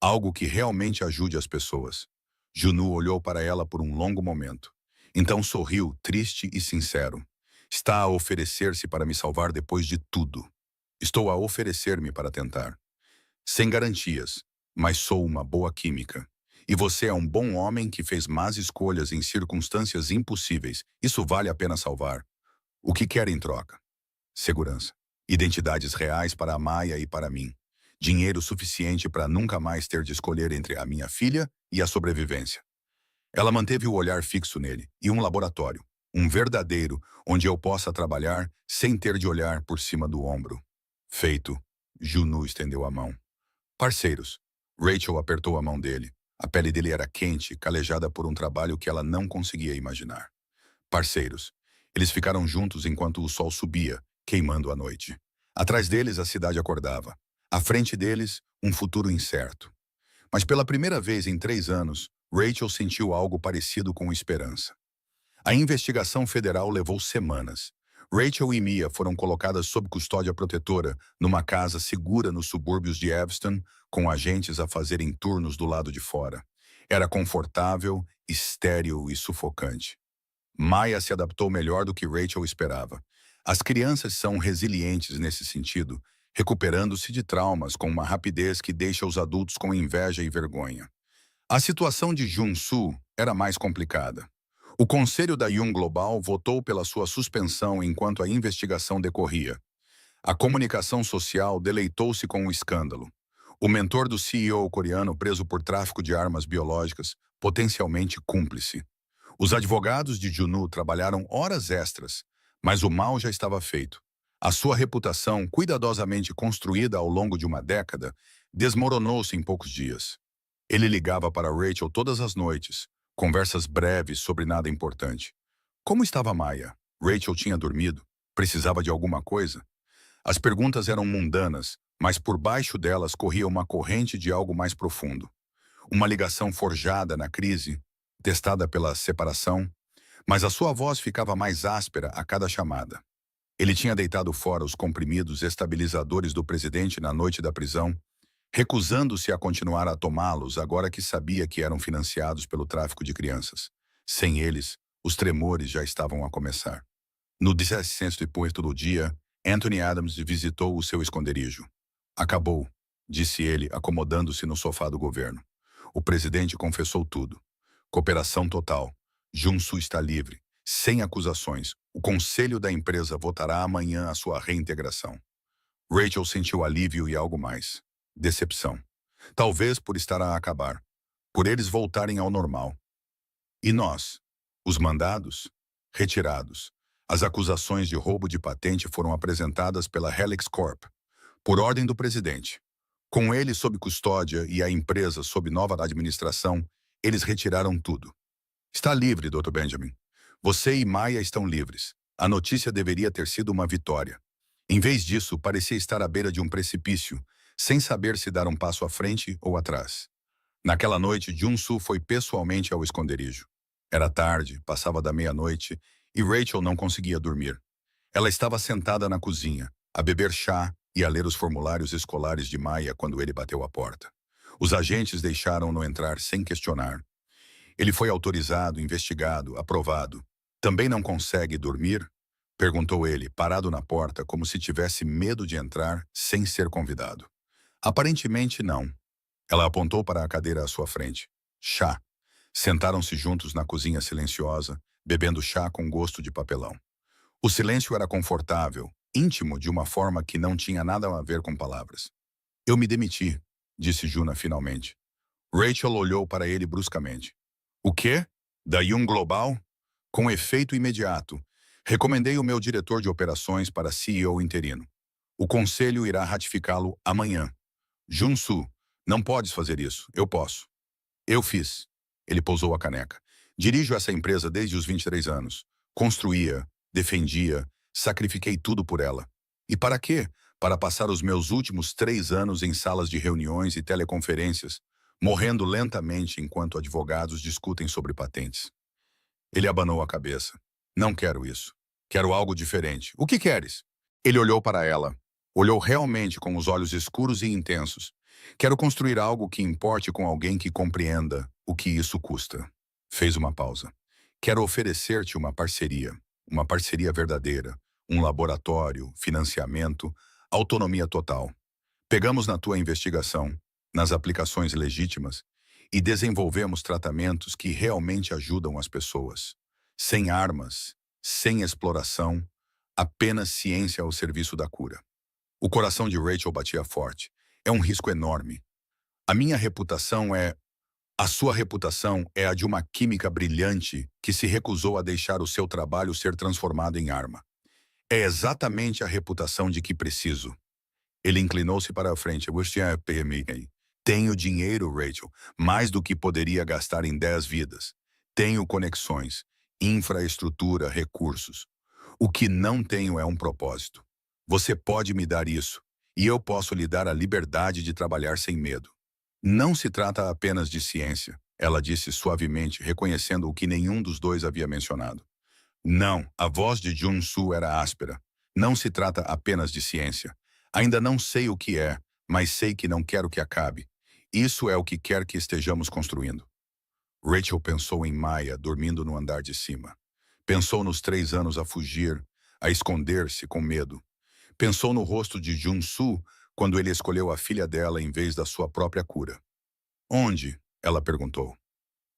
Algo que realmente ajude as pessoas. Junu olhou para ela por um longo momento. Então sorriu, triste e sincero. Está a oferecer-se para me salvar depois de tudo. Estou a oferecer-me para tentar. Sem garantias, mas sou uma boa química. E você é um bom homem que fez más escolhas em circunstâncias impossíveis. Isso vale a pena salvar. O que quer em troca? Segurança. Identidades reais para a Maya e para mim. Dinheiro suficiente para nunca mais ter de escolher entre a minha filha e a sobrevivência. Ela manteve o olhar fixo nele, e um laboratório. Um verdadeiro, onde eu possa trabalhar sem ter de olhar por cima do ombro. Feito. Junu estendeu a mão. Parceiros. Rachel apertou a mão dele. A pele dele era quente, calejada por um trabalho que ela não conseguia imaginar. Parceiros. Eles ficaram juntos enquanto o sol subia, queimando a noite. Atrás deles, a cidade acordava. À frente deles, um futuro incerto. Mas pela primeira vez em 3 anos, Rachel sentiu algo parecido com esperança. A investigação federal levou semanas. Rachel e Mia foram colocadas sob custódia protetora numa casa segura nos subúrbios de Evanston, com agentes a fazerem turnos do lado de fora. Era confortável, estéril e sufocante. Maya se adaptou melhor do que Rachel esperava. As crianças são resilientes nesse sentido, recuperando-se de traumas com uma rapidez que deixa os adultos com inveja e vergonha. A situação de Jun-soo era mais complicada. O Conselho da Young Global votou pela sua suspensão enquanto a investigação decorria. A comunicação social deleitou-se com o escândalo. O mentor do CEO coreano preso por tráfico de armas biológicas, potencialmente cúmplice. Os advogados de Junu trabalharam horas extras, mas o mal já estava feito. A sua reputação, cuidadosamente construída ao longo de uma década, desmoronou-se em poucos dias. Ele ligava para Rachel todas as noites, conversas breves sobre nada importante. Como estava Maya? Rachel tinha dormido? Precisava de alguma coisa? As perguntas eram mundanas, mas por baixo delas corria uma corrente de algo mais profundo. Uma ligação forjada na crise, testada pela separação, mas a sua voz ficava mais áspera a cada chamada. Ele tinha deitado fora os comprimidos estabilizadores do presidente na noite da prisão, recusando-se a continuar a tomá-los agora que sabia que eram financiados pelo tráfico de crianças. Sem eles, os tremores já estavam a começar. No 16º do dia, Anthony Adams visitou o seu esconderijo. Acabou, disse ele, acomodando-se no sofá do governo. O presidente confessou tudo. Cooperação total. Jun-Soo está livre, sem acusações. O conselho da empresa votará amanhã a sua reintegração. Rachel sentiu alívio e algo mais. Decepção. Talvez por estar a acabar. Por eles voltarem ao normal. E nós? Os mandados? Retirados. As acusações de roubo de patente foram apresentadas pela Helix Corp, por ordem do presidente. Com ele sob custódia e a empresa sob nova administração, eles retiraram tudo. Está livre, Dr. Benjamin. Você e Maya estão livres. A notícia deveria ter sido uma vitória. Em vez disso, parecia estar à beira de um precipício, sem saber se dar um passo à frente ou atrás. Naquela noite, Jun-Soo foi pessoalmente ao esconderijo. Era tarde, passava da meia-noite, e Rachel não conseguia dormir. Ela estava sentada na cozinha, a beber chá e a ler os formulários escolares de Maya quando ele bateu a porta. Os agentes deixaram-no entrar sem questionar. Ele foi autorizado, investigado, aprovado. Também não consegue dormir? Perguntou ele, parado na porta, como se tivesse medo de entrar sem ser convidado. Aparentemente não. Ela apontou para a cadeira à sua frente. Chá. Sentaram-se juntos na cozinha silenciosa, bebendo chá com gosto de papelão. O silêncio era confortável, íntimo de uma forma que não tinha nada a ver com palavras. Eu me demiti, disse Juna finalmente. Rachel olhou para ele bruscamente. O quê? Da Yum Global? Com efeito imediato. Recomendei o meu diretor de operações para CEO interino. O conselho irá ratificá-lo amanhã. Jun-Soo, não podes fazer isso. Eu posso. Eu fiz. Ele pousou a caneca. Dirijo essa empresa desde os 23 anos. Construía, defendia, sacrifiquei tudo por ela. E para quê? Para passar os meus últimos 3 anos em salas de reuniões e teleconferências, morrendo lentamente enquanto advogados discutem sobre patentes. Ele abanou a cabeça. Não quero isso. Quero algo diferente. O que queres? Ele olhou para ela. Olhou realmente com os olhos escuros e intensos. Quero construir algo que importe com alguém que compreenda o que isso custa. Fez uma pausa. Quero oferecer-te uma parceria verdadeira, um laboratório, financiamento, autonomia total. Pegamos na tua investigação, nas aplicações legítimas, e desenvolvemos tratamentos que realmente ajudam as pessoas. Sem armas, sem exploração, apenas ciência ao serviço da cura. O coração de Rachel batia forte. É um risco enorme. A sua reputação é a de uma química brilhante que se recusou a deixar o seu trabalho ser transformado em arma. É exatamente a reputação de que preciso. Ele inclinou-se para a frente. Tenho dinheiro, Rachel, mais do que poderia gastar em 10 vidas. Tenho conexões, infraestrutura, recursos. O que não tenho é um propósito. Você pode me dar isso, e eu posso lhe dar a liberdade de trabalhar sem medo. Não se trata apenas de ciência, ela disse suavemente, reconhecendo o que nenhum dos dois havia mencionado. Não, a voz de Jun-Soo era áspera. Não se trata apenas de ciência. Ainda não sei o que é, mas sei que não quero que acabe. Isso é o que quer que estejamos construindo. Rachel pensou em Maya dormindo no andar de cima. Pensou nos 3 anos a fugir, a esconder-se com medo. Pensou no rosto de Jun-Soo quando ele escolheu a filha dela em vez da sua própria cura. Onde? Ela perguntou.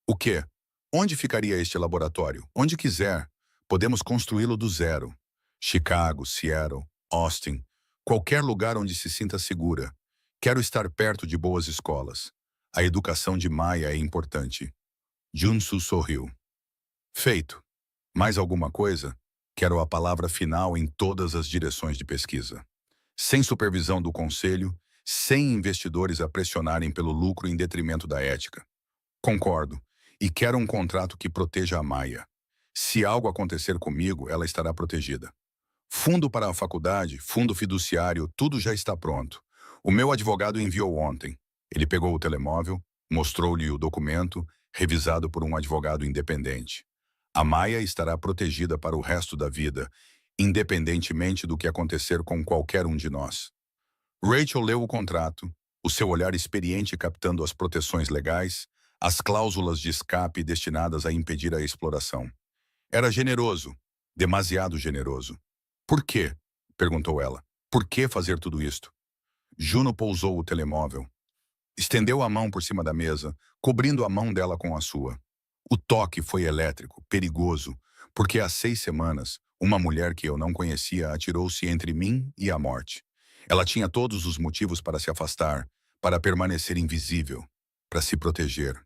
O quê? Onde ficaria este laboratório? Onde quiser. Podemos construí-lo do zero. Chicago, Seattle, Austin, qualquer lugar onde se sinta segura. Quero estar perto de boas escolas. A educação de Maya é importante. Junsu sorriu. Feito. Mais alguma coisa? Quero a palavra final em todas as direções de pesquisa. Sem supervisão do conselho, sem investidores a pressionarem pelo lucro em detrimento da ética. Concordo. E quero um contrato que proteja a Maia. Se algo acontecer comigo, ela estará protegida. Fundo para a faculdade, fundo fiduciário, tudo já está pronto. O meu advogado enviou ontem. Ele pegou o telemóvel, mostrou-lhe o documento, revisado por um advogado independente. A Maia estará protegida para o resto da vida, independentemente do que acontecer com qualquer um de nós. Rachel leu o contrato, o seu olhar experiente captando as proteções legais, as cláusulas de escape destinadas a impedir a exploração. Era generoso, demasiado generoso. Por quê? Perguntou ela. Por que fazer tudo isto? Juno pousou o telemóvel. Estendeu a mão por cima da mesa, cobrindo a mão dela com a sua. O toque foi elétrico, perigoso, porque há 6 semanas, uma mulher que eu não conhecia atirou-se entre mim e a morte. Ela tinha todos os motivos para se afastar, para permanecer invisível, para se proteger.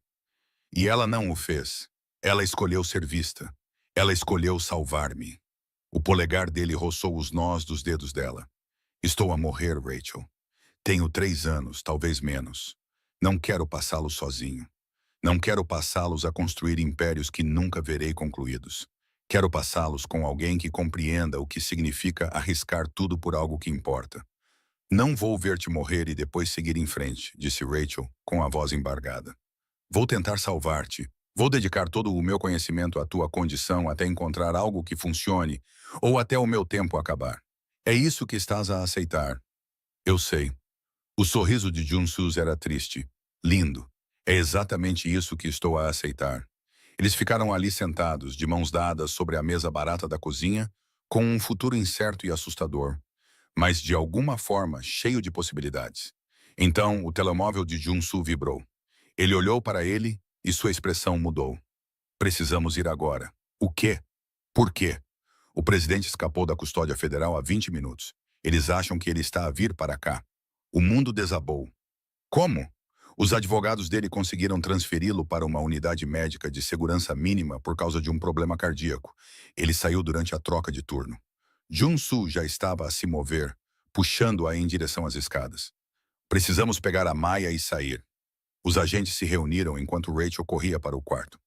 E ela não o fez. Ela escolheu ser vista. Ela escolheu salvar-me. O polegar dele roçou os nós dos dedos dela. Estou a morrer, Rachel. Tenho 3 anos, talvez menos. Não quero passá-los sozinho. Não quero passá-los a construir impérios que nunca verei concluídos. Quero passá-los com alguém que compreenda o que significa arriscar tudo por algo que importa. Não vou ver-te morrer e depois seguir em frente, disse Rachel, com a voz embargada. Vou tentar salvar-te. Vou dedicar todo o meu conhecimento à tua condição até encontrar algo que funcione, ou até o meu tempo acabar. É isso que estás a aceitar. Eu sei. O sorriso de Junsu era triste. Lindo. É exatamente isso que estou a aceitar. Eles ficaram ali sentados, de mãos dadas sobre a mesa barata da cozinha, com um futuro incerto e assustador, mas de alguma forma cheio de possibilidades. Então, o telemóvel de Junsu vibrou. Ele olhou para ele e sua expressão mudou. Precisamos ir agora. O quê? Por quê? O presidente escapou da custódia federal há 20 minutos. Eles acham que ele está a vir para cá. O mundo desabou. Como? Os advogados dele conseguiram transferi-lo para uma unidade médica de segurança mínima por causa de um problema cardíaco. Ele saiu durante a troca de turno. Junsu já estava a se mover, puxando-a em direção às escadas. Precisamos pegar a Maia e sair. Os agentes se reuniram enquanto Rachel corria para o quarto.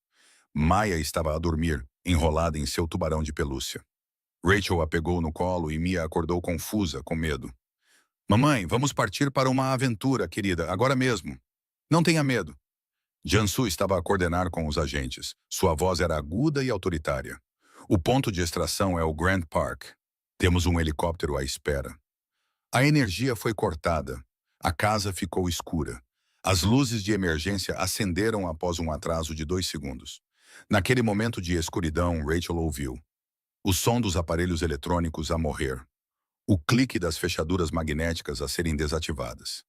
Maia estava a dormir, enrolada em seu tubarão de pelúcia. Rachel a pegou no colo e Mia acordou confusa, com medo. Mamãe, vamos partir para uma aventura, querida, agora mesmo. Não tenha medo. Jansu estava a coordenar com os agentes. Sua voz era aguda e autoritária. O ponto de extração é o Grand Park. Temos um helicóptero à espera. A energia foi cortada. A casa ficou escura. As luzes de emergência acenderam após um atraso de 2 segundos. Naquele momento de escuridão, Rachel ouviu o som dos aparelhos eletrônicos a morrer. O clique das fechaduras magnéticas a serem desativadas.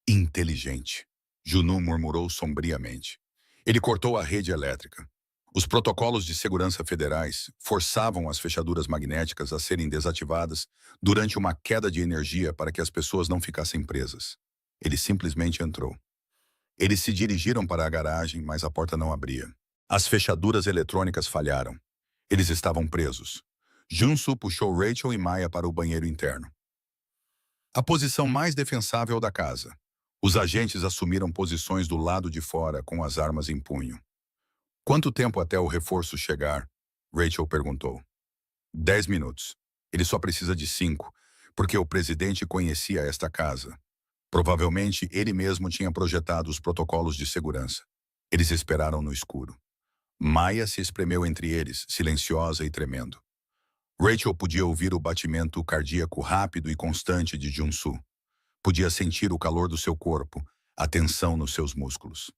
Inteligente. Juno murmurou sombriamente. Ele cortou a rede elétrica. Os protocolos de segurança federais forçavam as fechaduras magnéticas a serem desativadas durante uma queda de energia para que as pessoas não ficassem presas. Ele simplesmente entrou. Eles se dirigiram para a garagem, mas a porta não abria. As fechaduras eletrônicas falharam. Eles estavam presos. Junsu puxou Rachel e Maya para o banheiro interno. A posição mais defensável da casa. Os agentes assumiram posições do lado de fora com as armas em punho. Quanto tempo até o reforço chegar? Rachel perguntou. 10 minutos. Ele só precisa de 5, porque o presidente conhecia esta casa. Provavelmente ele mesmo tinha projetado os protocolos de segurança. Eles esperaram no escuro. Maya se espremeu entre eles, silenciosa e tremendo. Rachel podia ouvir o batimento cardíaco rápido e constante de Junsu. Podia sentir o calor do seu corpo, a tensão nos seus músculos.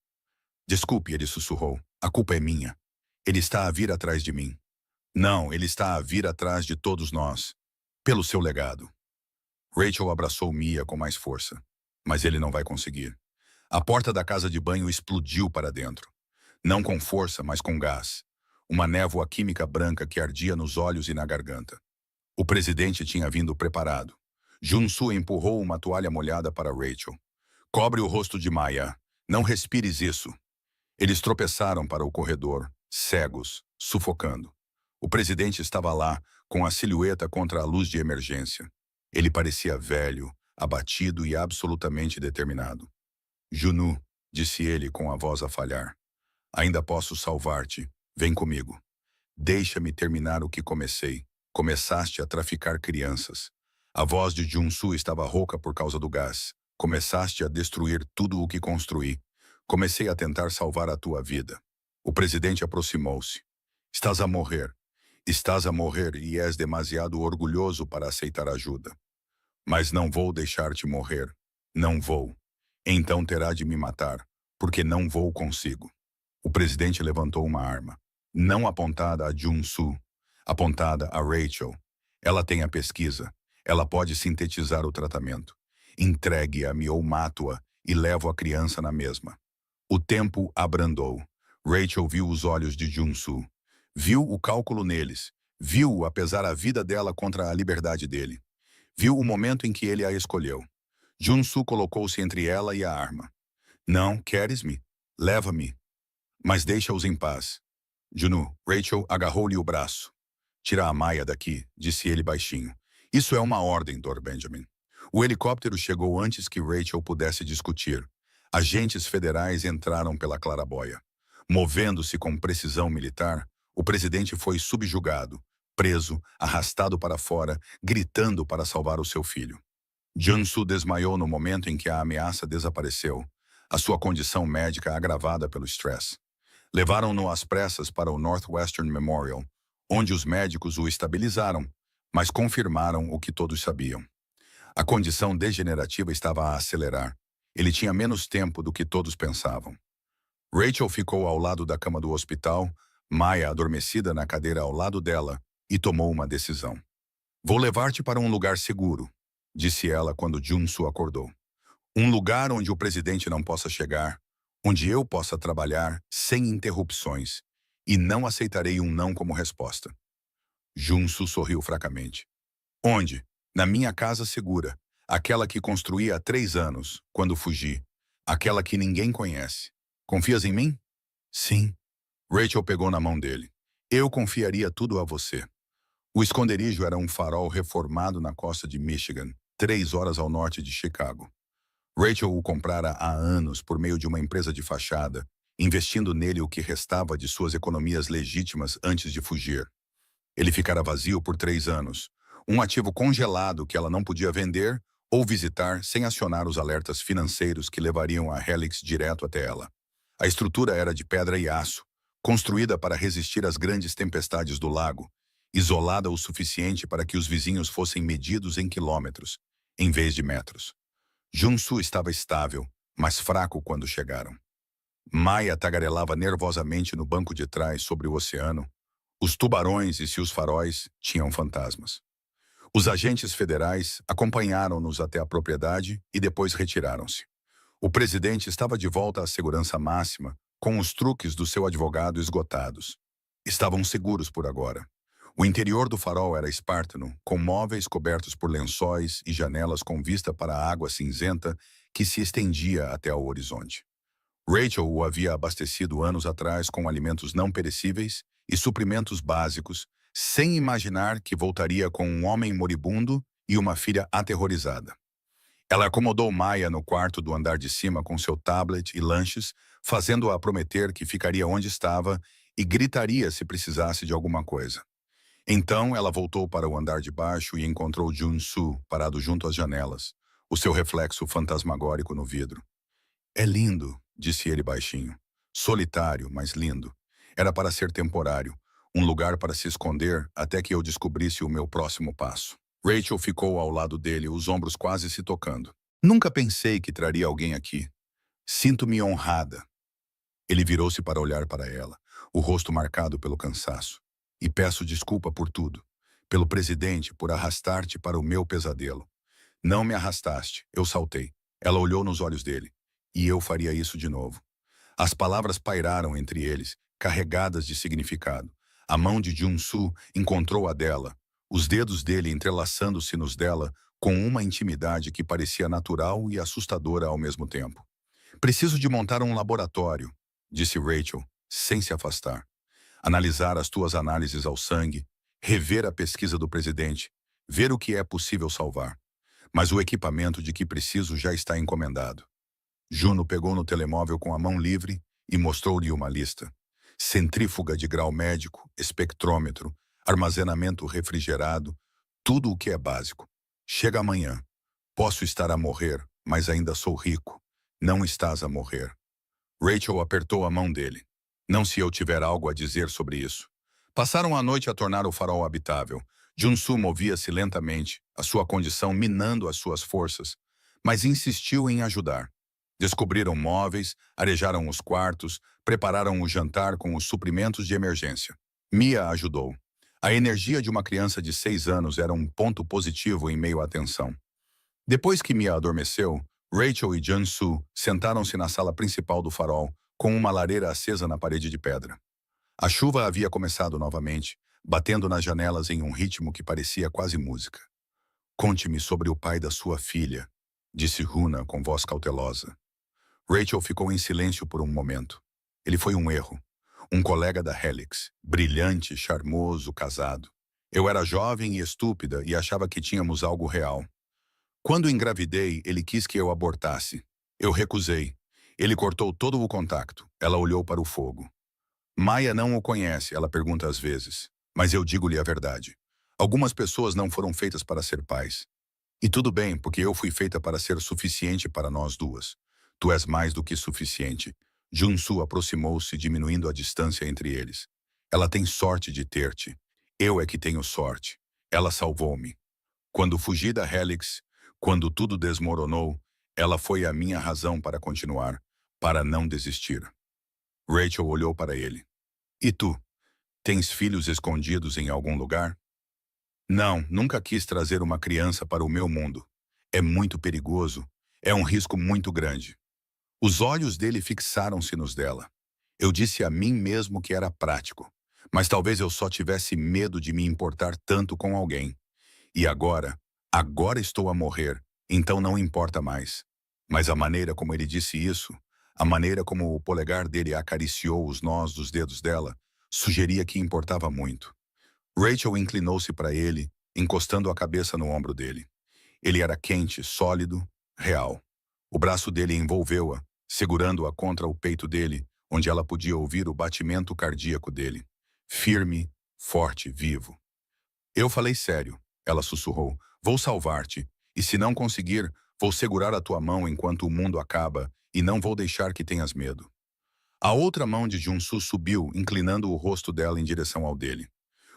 Desculpe, ele sussurrou. A culpa é minha. Ele está a vir atrás de mim. Não, ele está a vir atrás de todos nós. Pelo seu legado. Rachel abraçou Mia com mais força. Mas ele não vai conseguir. A porta da casa de banho explodiu para dentro. Não com força, mas com gás. Uma névoa química branca que ardia nos olhos e na garganta. O presidente tinha vindo preparado. Junsu empurrou uma toalha molhada para Rachel. Cobre o rosto de Maya. Não respires isso. Eles tropeçaram para o corredor, cegos, sufocando. O presidente estava lá, com a silhueta contra a luz de emergência. Ele parecia velho, abatido e absolutamente determinado. Junu, disse ele com a voz a falhar. Ainda posso salvar-te. Vem comigo. Deixa-me terminar o que comecei. Começaste a traficar crianças. A voz de Junsu estava rouca por causa do gás. Começaste a destruir tudo o que construí. Comecei a tentar salvar a tua vida. O presidente aproximou-se. Estás a morrer. Estás a morrer e és demasiado orgulhoso para aceitar ajuda. Mas não vou deixar-te morrer. Não vou. Então terá de me matar, porque não vou consigo. O presidente levantou uma arma. Não apontada a Junsu, apontada a Rachel. Ela tem a pesquisa. Ela pode sintetizar o tratamento. Entregue-a-me ou mato-a e levo a criança na mesma. O tempo abrandou. Rachel viu os olhos de Junsu. Viu o cálculo neles. Viu-o a pesar a vida dela contra a liberdade dele. Viu o momento em que ele a escolheu. Junsu colocou-se entre ela e a arma. Não, queres-me? Leva-me. Mas deixa-os em paz. Junu, Rachel agarrou-lhe o braço. Tira a Maya daqui, disse ele baixinho. Isso é uma ordem, Dr. Benjamin. O helicóptero chegou antes que Rachel pudesse discutir. Agentes federais entraram pela claraboia. Movendo-se com precisão militar, o presidente foi subjugado, preso, arrastado para fora, gritando para salvar o seu filho. Junsu desmaiou no momento em que a ameaça desapareceu, a sua condição médica agravada pelo estresse. Levaram-no às pressas para o Northwestern Memorial, onde os médicos o estabilizaram, mas confirmaram o que todos sabiam. A condição degenerativa estava a acelerar. Ele tinha menos tempo do que todos pensavam. Rachel ficou ao lado da cama do hospital, Maya adormecida na cadeira ao lado dela, e tomou uma decisão. Vou levar-te para um lugar seguro, disse ela quando Junsu acordou. Um lugar onde o presidente não possa chegar, onde eu possa trabalhar sem interrupções, e não aceitarei um não como resposta. Junsu sorriu fracamente. Onde? Na minha casa segura, aquela que construí há 3 anos, quando fugi, aquela que ninguém conhece. Confias em mim? Sim. Rachel pegou na mão dele. Eu confiaria tudo a você. O esconderijo era um farol reformado na costa de Michigan, 3 horas ao norte de Chicago. Rachel o comprara há anos por meio de uma empresa de fachada, investindo nele o que restava de suas economias legítimas antes de fugir. Ele ficara vazio por 3 anos, um ativo congelado que ela não podia vender ou visitar sem acionar os alertas financeiros que levariam a Helix direto até ela. A estrutura era de pedra e aço, construída para resistir às grandes tempestades do lago, isolada o suficiente para que os vizinhos fossem medidos em quilômetros, em vez de metros. Junsu estava estável, mas fraco quando chegaram. Maya tagarelava nervosamente no banco de trás sobre o oceano. Os tubarões e seus faróis tinham fantasmas. Os agentes federais acompanharam-nos até a propriedade e depois retiraram-se. O presidente estava de volta à segurança máxima, com os truques do seu advogado esgotados. Estavam seguros por agora. O interior do farol era espartano, com móveis cobertos por lençóis e janelas com vista para a água cinzenta que se estendia até ao horizonte. Rachel o havia abastecido anos atrás com alimentos não perecíveis e suprimentos básicos, sem imaginar que voltaria com um homem moribundo e uma filha aterrorizada. Ela acomodou Maya no quarto do andar de cima com seu tablet e lanches, fazendo-a prometer que ficaria onde estava e gritaria se precisasse de alguma coisa. Então ela voltou para o andar de baixo e encontrou Junsu parado junto às janelas, o seu reflexo fantasmagórico no vidro. É lindo, disse ele baixinho. Solitário, mas lindo. Era para ser temporário, um lugar para se esconder até que eu descobrisse o meu próximo passo. Rachel ficou ao lado dele, os ombros quase se tocando. Nunca pensei que traria alguém aqui. Sinto-me honrada. Ele virou-se para olhar para ela, o rosto marcado pelo cansaço. E peço desculpa por tudo. Pelo presidente, por arrastar-te para o meu pesadelo. Não me arrastaste, eu saltei. Ela olhou nos olhos dele. E eu faria isso de novo. As palavras pairaram entre eles, carregadas de significado. A mão de Junsu encontrou a dela, os dedos dele entrelaçando-se nos dela com uma intimidade que parecia natural e assustadora ao mesmo tempo. Preciso de montar um laboratório, disse Rachel, sem se afastar. Analisar as tuas análises ao sangue, rever a pesquisa do presidente, ver o que é possível salvar. Mas o equipamento de que preciso já está encomendado. Juno pegou no telemóvel com a mão livre e mostrou-lhe uma lista. Centrífuga de grau médico, espectrômetro, armazenamento refrigerado, tudo o que é básico. Chega amanhã. Posso estar a morrer, mas ainda sou rico. Não estás a morrer. Rachel apertou a mão dele. Não se eu tiver algo a dizer sobre isso. Passaram a noite a tornar o farol habitável. Jun-Soo movia-se lentamente, a sua condição minando as suas forças, mas insistiu em ajudar. Descobriram móveis, arejaram os quartos, prepararam o jantar com os suprimentos de emergência. Mia ajudou. A energia de uma criança de 6 anos era um ponto positivo em meio à tensão. Depois que Mia adormeceu, Rachel e Jun-Soo sentaram-se na sala principal do farol, com uma lareira acesa na parede de pedra. A chuva havia começado novamente, batendo nas janelas em um ritmo que parecia quase música. Conte-me sobre o pai da sua filha, disse Runa com voz cautelosa. Rachel ficou em silêncio por um momento. Ele foi um erro. Um colega da Helix, brilhante, charmoso, casado. Eu era jovem e estúpida e achava que tínhamos algo real. Quando engravidei, ele quis que eu abortasse. Eu recusei. Ele cortou todo o contato. Ela olhou para o fogo. Maia não o conhece, ela pergunta às vezes. Mas eu digo-lhe a verdade. Algumas pessoas não foram feitas para ser pais. E tudo bem, porque eu fui feita para ser suficiente para nós duas. Tu és mais do que suficiente. Jun-Soo aproximou-se, diminuindo a distância entre eles. Ela tem sorte de ter-te. Eu é que tenho sorte. Ela salvou-me. Quando fugi da Helix, quando tudo desmoronou, ela foi a minha razão para continuar, para não desistir. Rachel olhou para ele. E tu? Tens filhos escondidos em algum lugar? Não, nunca quis trazer uma criança para o meu mundo. É muito perigoso. É um risco muito grande. Os olhos dele fixaram-se nos dela. Eu disse a mim mesmo que era prático. Mas talvez eu só tivesse medo de me importar tanto com alguém. E agora estou a morrer, então não importa mais. Mas a maneira como ele disse isso, a maneira como o polegar dele acariciou os nós dos dedos dela, sugeria que importava muito. Rachel inclinou-se para ele, encostando a cabeça no ombro dele. Ele era quente, sólido, real. O braço dele envolveu-a, segurando-a contra o peito dele, onde ela podia ouvir o batimento cardíaco dele. Firme, forte, vivo. Eu falei sério, ela sussurrou. Vou salvar-te, e se não conseguir, vou segurar a tua mão enquanto o mundo acaba, e não vou deixar que tenhas medo. A outra mão de Jun-Soo subiu, inclinando o rosto dela em direção ao dele.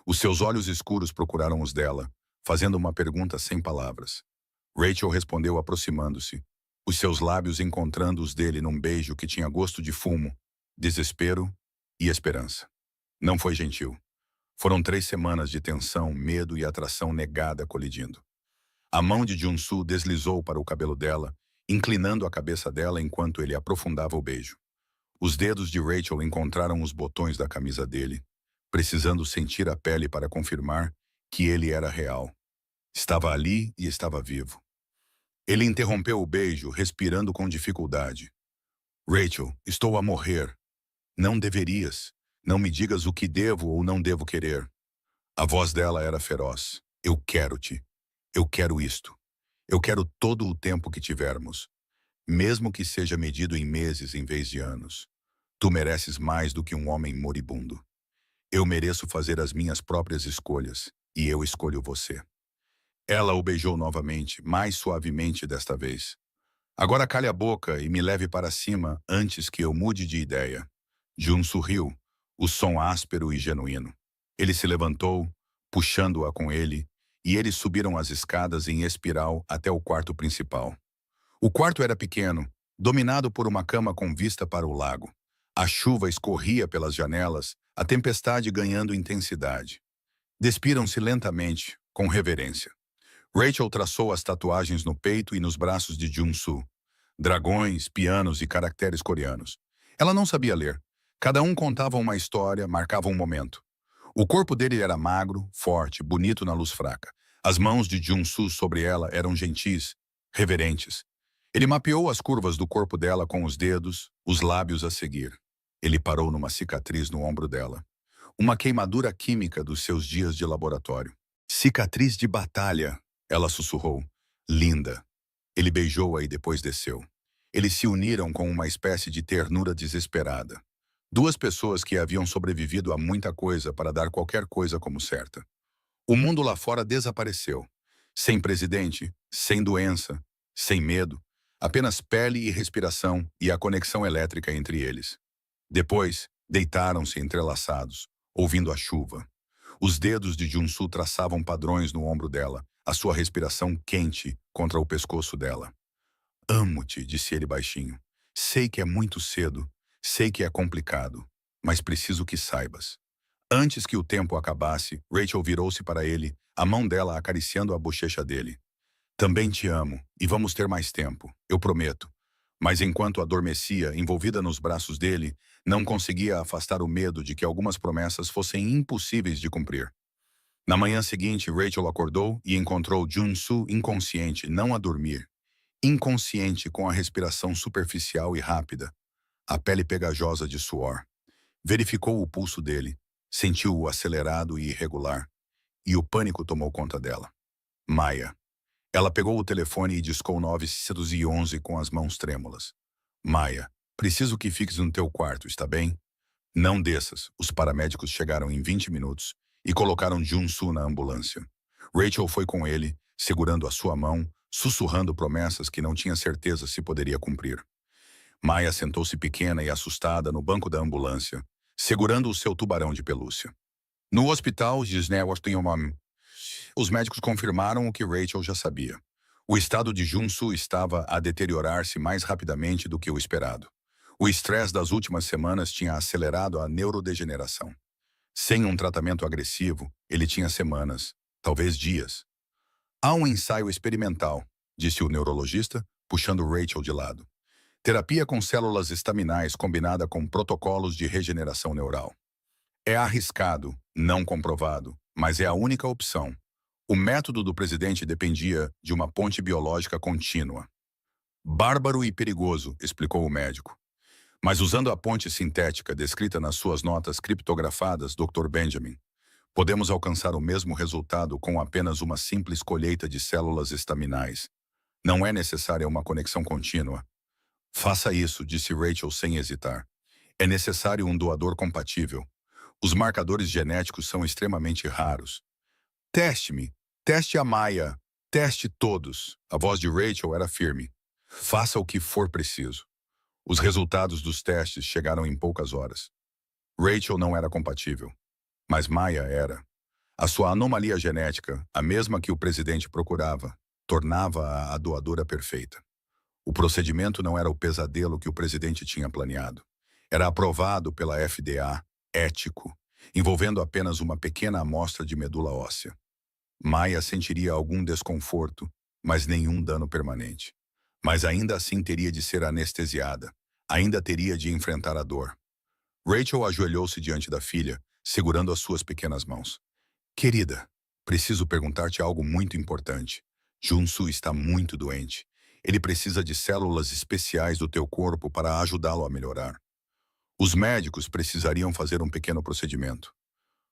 Os seus olhos escuros procuraram os dela, fazendo uma pergunta sem palavras. Rachel respondeu aproximando-se, os seus lábios encontrando os dele num beijo que tinha gosto de fumo, desespero e esperança. Não foi gentil. Foram 3 semanas de tensão, medo e atração negada colidindo. A mão de Jun-Soo deslizou para o cabelo dela, inclinando a cabeça dela enquanto ele aprofundava o beijo. Os dedos de Rachel encontraram os botões da camisa dele, precisando sentir a pele para confirmar que ele era real. Estava ali e estava vivo. Ele interrompeu o beijo, respirando com dificuldade. Rachel, estou a morrer. Não deverias. Não me digas o que devo ou não devo querer. A voz dela era feroz. Eu quero-te. Eu quero isto. Eu quero todo o tempo que tivermos. Mesmo que seja medido em meses em vez de anos. Tu mereces mais do que um homem moribundo. Eu mereço fazer as minhas próprias escolhas, e eu escolho você. Ela o beijou novamente, mais suavemente desta vez. Agora cale a boca e me leve para cima antes que eu mude de ideia. Jun sorriu, o som áspero e genuíno. Ele se levantou, puxando-a com ele, e eles subiram as escadas em espiral até o quarto principal. O quarto era pequeno, dominado por uma cama com vista para o lago. A chuva escorria pelas janelas, a tempestade ganhando intensidade. Despiram-se lentamente, com reverência. Rachel traçou as tatuagens no peito e nos braços de Jun-Soo. Dragões, pianos e caracteres coreanos. Ela não sabia ler. Cada um contava uma história, marcava um momento. O corpo dele era magro, forte, bonito na luz fraca. As mãos de Jun-soo sobre ela eram gentis, reverentes. Ele mapeou as curvas do corpo dela com os dedos, os lábios a seguir. Ele parou numa cicatriz no ombro dela. Uma queimadura química dos seus dias de laboratório. Cicatriz de batalha, ela sussurrou. Linda. Ele beijou-a e depois desceu. Eles se uniram com uma espécie de ternura desesperada. Duas pessoas que haviam sobrevivido a muita coisa para dar qualquer coisa como certa. O mundo lá fora desapareceu. Sem presidente, sem doença, sem medo, apenas pele e respiração e a conexão elétrica entre eles. Depois, deitaram-se entrelaçados, ouvindo a chuva. Os dedos de Jun-soo traçavam padrões no ombro dela, a sua respiração quente contra o pescoço dela. Amo-te, disse ele baixinho. Sei que é muito cedo, sei que é complicado, mas preciso que saibas. Antes que o tempo acabasse, Rachel virou-se para ele, a mão dela acariciando a bochecha dele. Também te amo, e vamos ter mais tempo, eu prometo. Mas enquanto adormecia, envolvida nos braços dele, não conseguia afastar o medo de que algumas promessas fossem impossíveis de cumprir. Na manhã seguinte, Rachel acordou e encontrou Jun-soo inconsciente, não a dormir. Inconsciente com a respiração superficial e rápida, a pele pegajosa de suor. Verificou o pulso dele, sentiu-o acelerado e irregular, e o pânico tomou conta dela. Maia. Ela pegou o telefone e discou 911 com as mãos trêmulas. Maia, preciso que fiques no teu quarto, está bem? Não desças. Os paramédicos chegaram em 20 minutos e colocaram Jun-soo na ambulância. Rachel foi com ele, segurando a sua mão, sussurrando promessas que não tinha certeza se poderia cumprir. Maia sentou-se pequena e assustada no banco da ambulância, segurando o seu tubarão de pelúcia. No hospital, os médicos confirmaram o que Rachel já sabia. O estado de Jun-soo estava a deteriorar-se mais rapidamente do que o esperado. O estresse das últimas semanas tinha acelerado a neurodegeneração. Sem um tratamento agressivo, ele tinha semanas, talvez dias. Há um ensaio experimental, disse o neurologista, puxando Rachel de lado. Terapia com células estaminais combinada com protocolos de regeneração neural. É arriscado, não comprovado, mas é a única opção. O método do presidente dependia de uma ponte biológica contínua. Bárbaro e perigoso, explicou o médico. Mas usando a ponte sintética descrita nas suas notas criptografadas, Dr. Benjamin, podemos alcançar o mesmo resultado com apenas uma simples colheita de células estaminais. Não é necessária uma conexão contínua. Faça isso, disse Rachel sem hesitar. É necessário um doador compatível. Os marcadores genéticos são extremamente raros. Teste-me, teste a Maia, teste todos. A voz de Rachel era firme. Faça o que for preciso. Os resultados dos testes chegaram em poucas horas. Rachel não era compatível, mas Maia era. A sua anomalia genética, a mesma que o presidente procurava, tornava-a a doadora perfeita. O procedimento não era o pesadelo que o presidente tinha planeado. Era aprovado pela FDA, ético, envolvendo apenas uma pequena amostra de medula óssea. Maia sentiria algum desconforto, mas nenhum dano permanente. Mas ainda assim teria de ser anestesiada, ainda teria de enfrentar a dor. Rachel ajoelhou-se diante da filha, segurando as suas pequenas mãos. Querida, preciso perguntar-te algo muito importante. Jun-soo está muito doente. Ele precisa de células especiais do teu corpo para ajudá-lo a melhorar. Os médicos precisariam fazer um pequeno procedimento.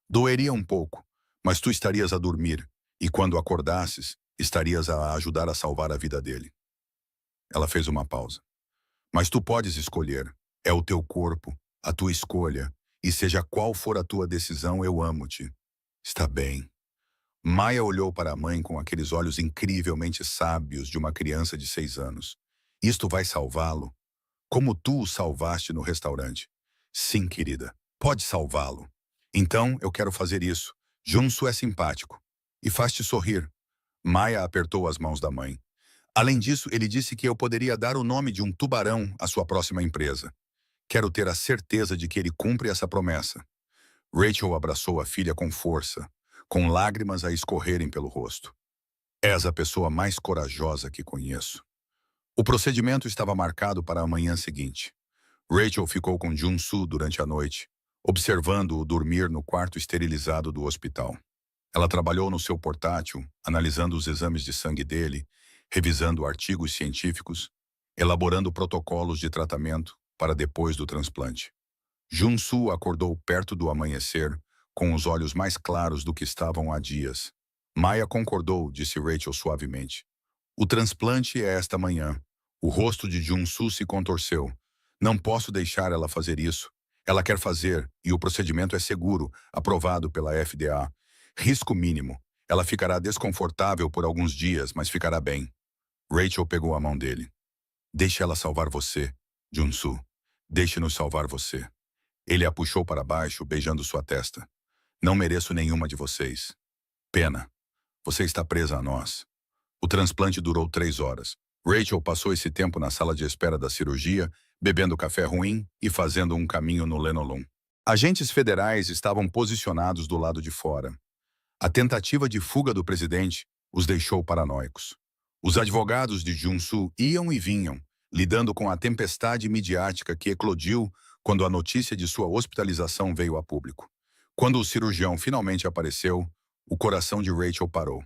Doeria um pouco, mas tu estarias a dormir, e quando acordasses, estarias a ajudar a salvar a vida dele. Ela fez uma pausa. Mas tu podes escolher. É o teu corpo, a tua escolha, e seja qual for a tua decisão, eu amo-te. Está bem. Maia olhou para a mãe com aqueles olhos incrivelmente sábios de uma criança de 6 anos. Isto vai salvá-lo? Como tu o salvaste no restaurante. Sim, querida, pode salvá-lo. Então, eu quero fazer isso. Jun-soo é simpático. E faz-te sorrir. Maia apertou as mãos da mãe. Além disso, ele disse que eu poderia dar o nome de um tubarão à sua próxima empresa. Quero ter a certeza de que ele cumpre essa promessa. Rachel abraçou a filha com força, com lágrimas a escorrerem pelo rosto. És a pessoa mais corajosa que conheço. O procedimento estava marcado para a manhã seguinte. Rachel ficou com Jun-soo durante a noite, observando-o dormir no quarto esterilizado do hospital. Ela trabalhou no seu portátil, analisando os exames de sangue dele, revisando artigos científicos, elaborando protocolos de tratamento para depois do transplante. Junsu acordou perto do amanhecer, com os olhos mais claros do que estavam há dias. Maya concordou, disse Rachel suavemente. O transplante é esta manhã. O rosto de Junsu se contorceu. Não posso deixar ela fazer isso. Ela quer fazer, e o procedimento é seguro, aprovado pela FDA. Risco mínimo. Ela ficará desconfortável por alguns dias, mas ficará bem. Rachel pegou a mão dele. Deixe ela salvar você, Junsu. Deixe-nos salvar você. Ele a puxou para baixo, beijando sua testa. Não mereço nenhuma de vocês. Pena. Você está presa a nós. O transplante durou 3 horas. Rachel passou esse tempo na sala de espera da cirurgia, bebendo café ruim e fazendo um caminho no Lenolum. Agentes federais estavam posicionados do lado de fora. A tentativa de fuga do presidente os deixou paranoicos. Os advogados de Junsu iam e vinham, lidando com a tempestade midiática que eclodiu quando a notícia de sua hospitalização veio a público. Quando o cirurgião finalmente apareceu, o coração de Rachel parou.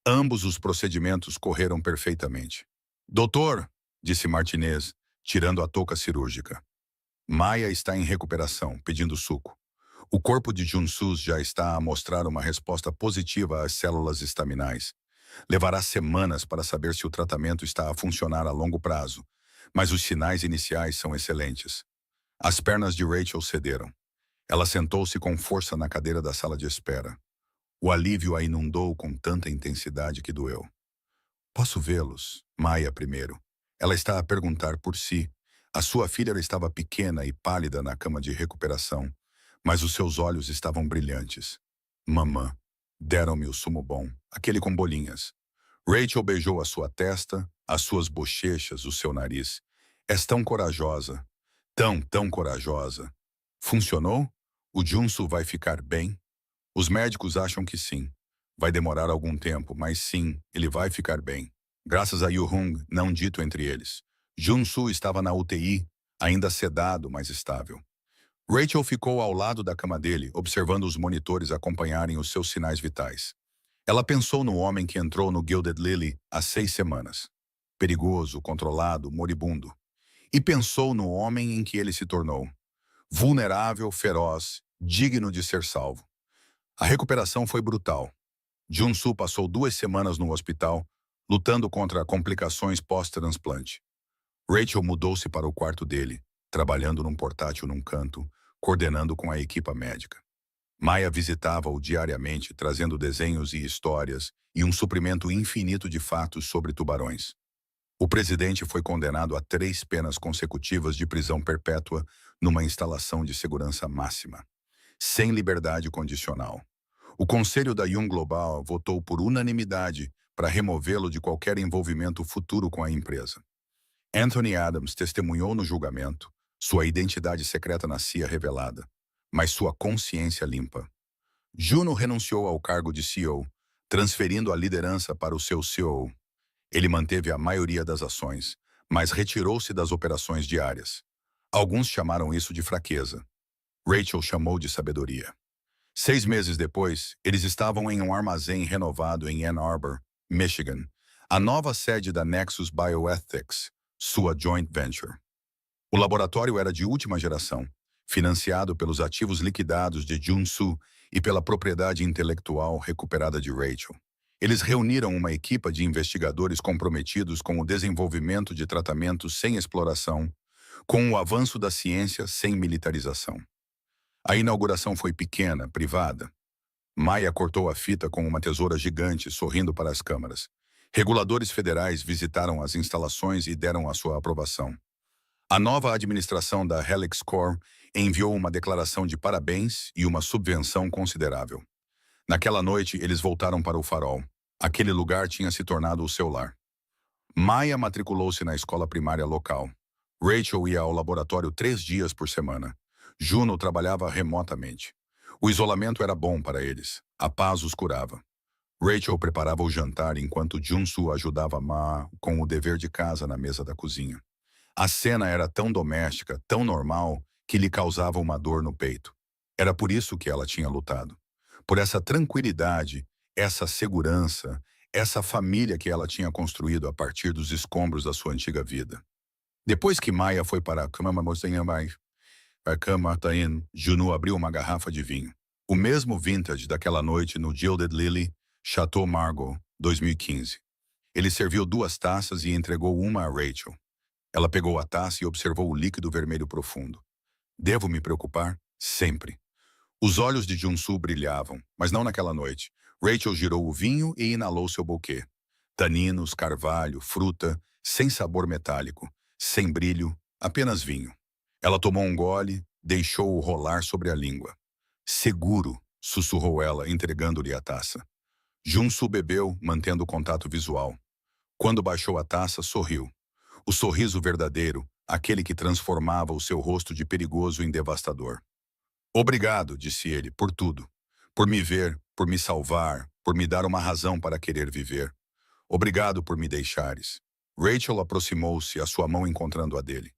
Ambos os procedimentos correram perfeitamente. Doutor, disse Martinez, tirando a touca cirúrgica. Maya está em recuperação, pedindo suco. O corpo de Junsu já está a mostrar uma resposta positiva às células estaminais. Levará semanas para saber se o tratamento está a funcionar a longo prazo, mas os sinais iniciais são excelentes. As pernas de Rachel cederam. Ela sentou-se com força na cadeira da sala de espera. O alívio a inundou com tanta intensidade que doeu. Posso vê-los? Maya primeiro. Ela está a perguntar por si. A sua filha estava pequena e pálida na cama de recuperação, mas os seus olhos estavam brilhantes. Mamã. Deram-me o sumo bom, aquele com bolinhas. Rachel beijou a sua testa, as suas bochechas, o seu nariz. És tão corajosa. Tão corajosa. Funcionou? O Junsu vai ficar bem? Os médicos acham que sim. Vai demorar algum tempo, mas sim, ele vai ficar bem. Graças a Yu-hung, não dito entre eles. Junsu estava na UTI, ainda sedado, mas estável. Rachel ficou ao lado da cama dele, observando os monitores acompanharem os seus sinais vitais. Ela pensou no homem que entrou no Gilded Lily há 6 semanas. Perigoso, controlado, moribundo. E pensou no homem em que ele se tornou. Vulnerável, feroz, digno de ser salvo. A recuperação foi brutal. Junsu passou 2 semanas no hospital, lutando contra complicações pós-transplante. Rachel mudou-se para o quarto dele, trabalhando num portátil num canto, coordenando com a equipa médica. Maya visitava-o diariamente, trazendo desenhos e histórias e um suprimento infinito de fatos sobre tubarões. O presidente foi condenado a 3 penas consecutivas de prisão perpétua numa instalação de segurança máxima, sem liberdade condicional. O Conselho da Young Global votou por unanimidade para removê-lo de qualquer envolvimento futuro com a empresa. Anthony Adams testemunhou no julgamento, sua identidade secreta na CIA revelada, mas sua consciência limpa. Juno renunciou ao cargo de CEO, transferindo a liderança para o seu COO. Ele manteve a maioria das ações, mas retirou-se das operações diárias. Alguns chamaram isso de fraqueza. Rachel chamou de sabedoria. 6 meses depois, eles estavam em um armazém renovado em Ann Arbor, Michigan, a nova sede da Nexus Bioethics, sua joint venture. O laboratório era de última geração, financiado pelos ativos liquidados de Junsu e pela propriedade intelectual recuperada de Rachel. Eles reuniram uma equipe de investigadores comprometidos com o desenvolvimento de tratamentos sem exploração, com o avanço da ciência sem militarização. A inauguração foi pequena, privada. Maya cortou a fita com uma tesoura gigante, sorrindo para as câmaras. Reguladores federais visitaram as instalações e deram a sua aprovação. A nova administração da Helix Corp enviou uma declaração de parabéns e uma subvenção considerável. Naquela noite, eles voltaram para o farol. Aquele lugar tinha se tornado o seu lar. Maya matriculou-se na escola primária local. Rachel ia ao laboratório 3 dias por semana. Juno trabalhava remotamente. O isolamento era bom para eles. A paz os curava. Rachel preparava o jantar enquanto Junsu ajudava Ma com o dever de casa na mesa da cozinha. A cena era tão doméstica, tão normal, que lhe causava uma dor no peito. Era por isso que ela tinha lutado. por essa tranquilidade, essa segurança, essa família que ela tinha construído a partir dos escombros da sua antiga vida. Depois que Maia foi para a cama, Junu abriu uma garrafa de vinho. O mesmo vintage daquela noite no Gilded Lily, Chateau Margaux, 2015. Ele serviu 2 taças e entregou uma a Rachel. Ela pegou a taça e observou o líquido vermelho profundo. Devo me preocupar? Sempre. Os olhos de Junsu brilhavam, mas não naquela noite. Rachel girou o vinho e inalou seu buquê. Taninos, carvalho, fruta, sem sabor metálico, sem brilho, apenas vinho. Ela tomou um gole, deixou-o rolar sobre a língua. Seguro, sussurrou ela, entregando-lhe a taça. Junsu bebeu, mantendo o contato visual. Quando baixou a taça, sorriu. O sorriso verdadeiro, aquele que transformava o seu rosto de perigoso em devastador. Obrigado, disse ele, por tudo. Por me ver, por me salvar, por me dar uma razão para querer viver. Obrigado por me deixares. Rachel aproximou-se, a sua mão encontrando a dele.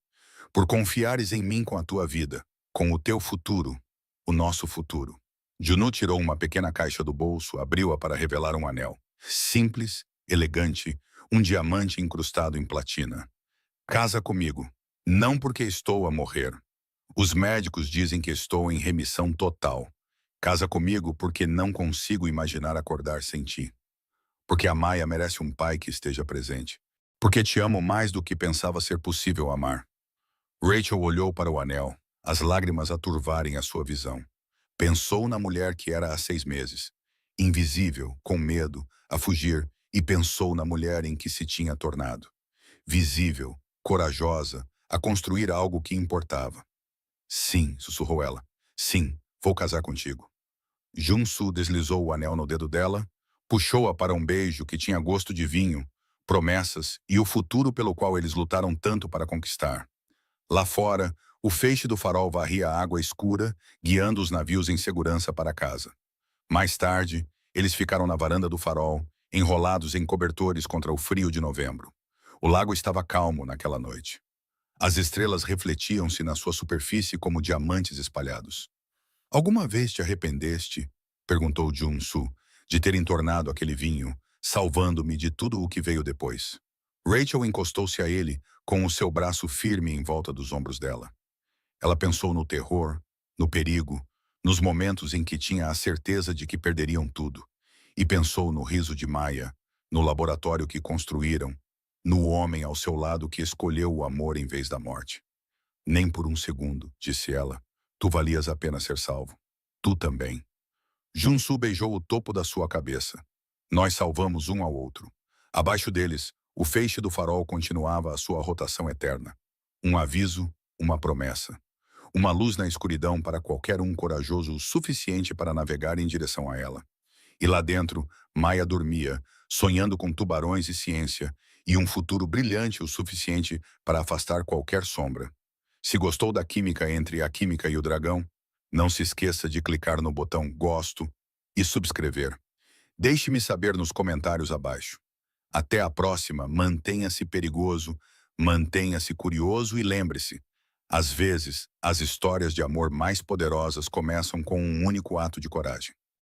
Por confiares em mim com a tua vida, com o teu futuro, o nosso futuro. Junu tirou uma pequena caixa do bolso, abriu-a para revelar um anel. Simples, elegante, um diamante incrustado em platina. Casa comigo. Não porque estou a morrer. Os médicos dizem que estou em remissão total. Casa comigo porque não consigo imaginar acordar sem ti. Porque a Maia merece um pai que esteja presente. Porque te amo mais do que pensava ser possível amar. Rachel olhou para o anel, as lágrimas a turvarem a sua visão. Pensou na mulher que era há 6 meses. Invisível, com medo, a fugir, e pensou na mulher em que se tinha tornado. Visível, corajosa, a construir algo que importava. Sim, sussurrou ela. Sim, vou casar contigo. Junsu deslizou o anel no dedo dela, puxou-a para um beijo que tinha gosto de vinho, promessas e o futuro pelo qual eles lutaram tanto para conquistar. Lá fora, o feixe do farol varria a água escura, guiando os navios em segurança para casa. Mais tarde, eles ficaram na varanda do farol, enrolados em cobertores contra o frio de novembro. O lago estava calmo naquela noite. As estrelas refletiam-se na sua superfície como diamantes espalhados. Alguma vez te arrependeste, perguntou Junsu, de ter entornado aquele vinho, salvando-me de tudo o que veio depois? Rachel encostou-se a ele, com o seu braço firme em volta dos ombros dela. Ela pensou no terror, no perigo, nos momentos em que tinha a certeza de que perderiam tudo. E pensou no riso de Maia, no laboratório que construíram, no homem ao seu lado que escolheu o amor em vez da morte. Nem por um segundo, disse ela, tu valias a pena ser salvo. Tu também. Junsu beijou o topo da sua cabeça. Nós salvamos um ao outro. Abaixo deles, o feixe do farol continuava a sua rotação eterna. Um aviso, uma promessa. Uma luz na escuridão para qualquer um corajoso o suficiente para navegar em direção a ela. E lá dentro, Maia dormia, sonhando com tubarões e ciência, e um futuro brilhante o suficiente para afastar qualquer sombra. Se gostou da química entre a química e o dragão, não se esqueça de clicar no botão gosto e subscrever. Deixe-me saber nos comentários abaixo. Até a próxima, mantenha-se perigoso, mantenha-se curioso e lembre-se, às vezes, as histórias de amor mais poderosas começam com um único ato de coragem.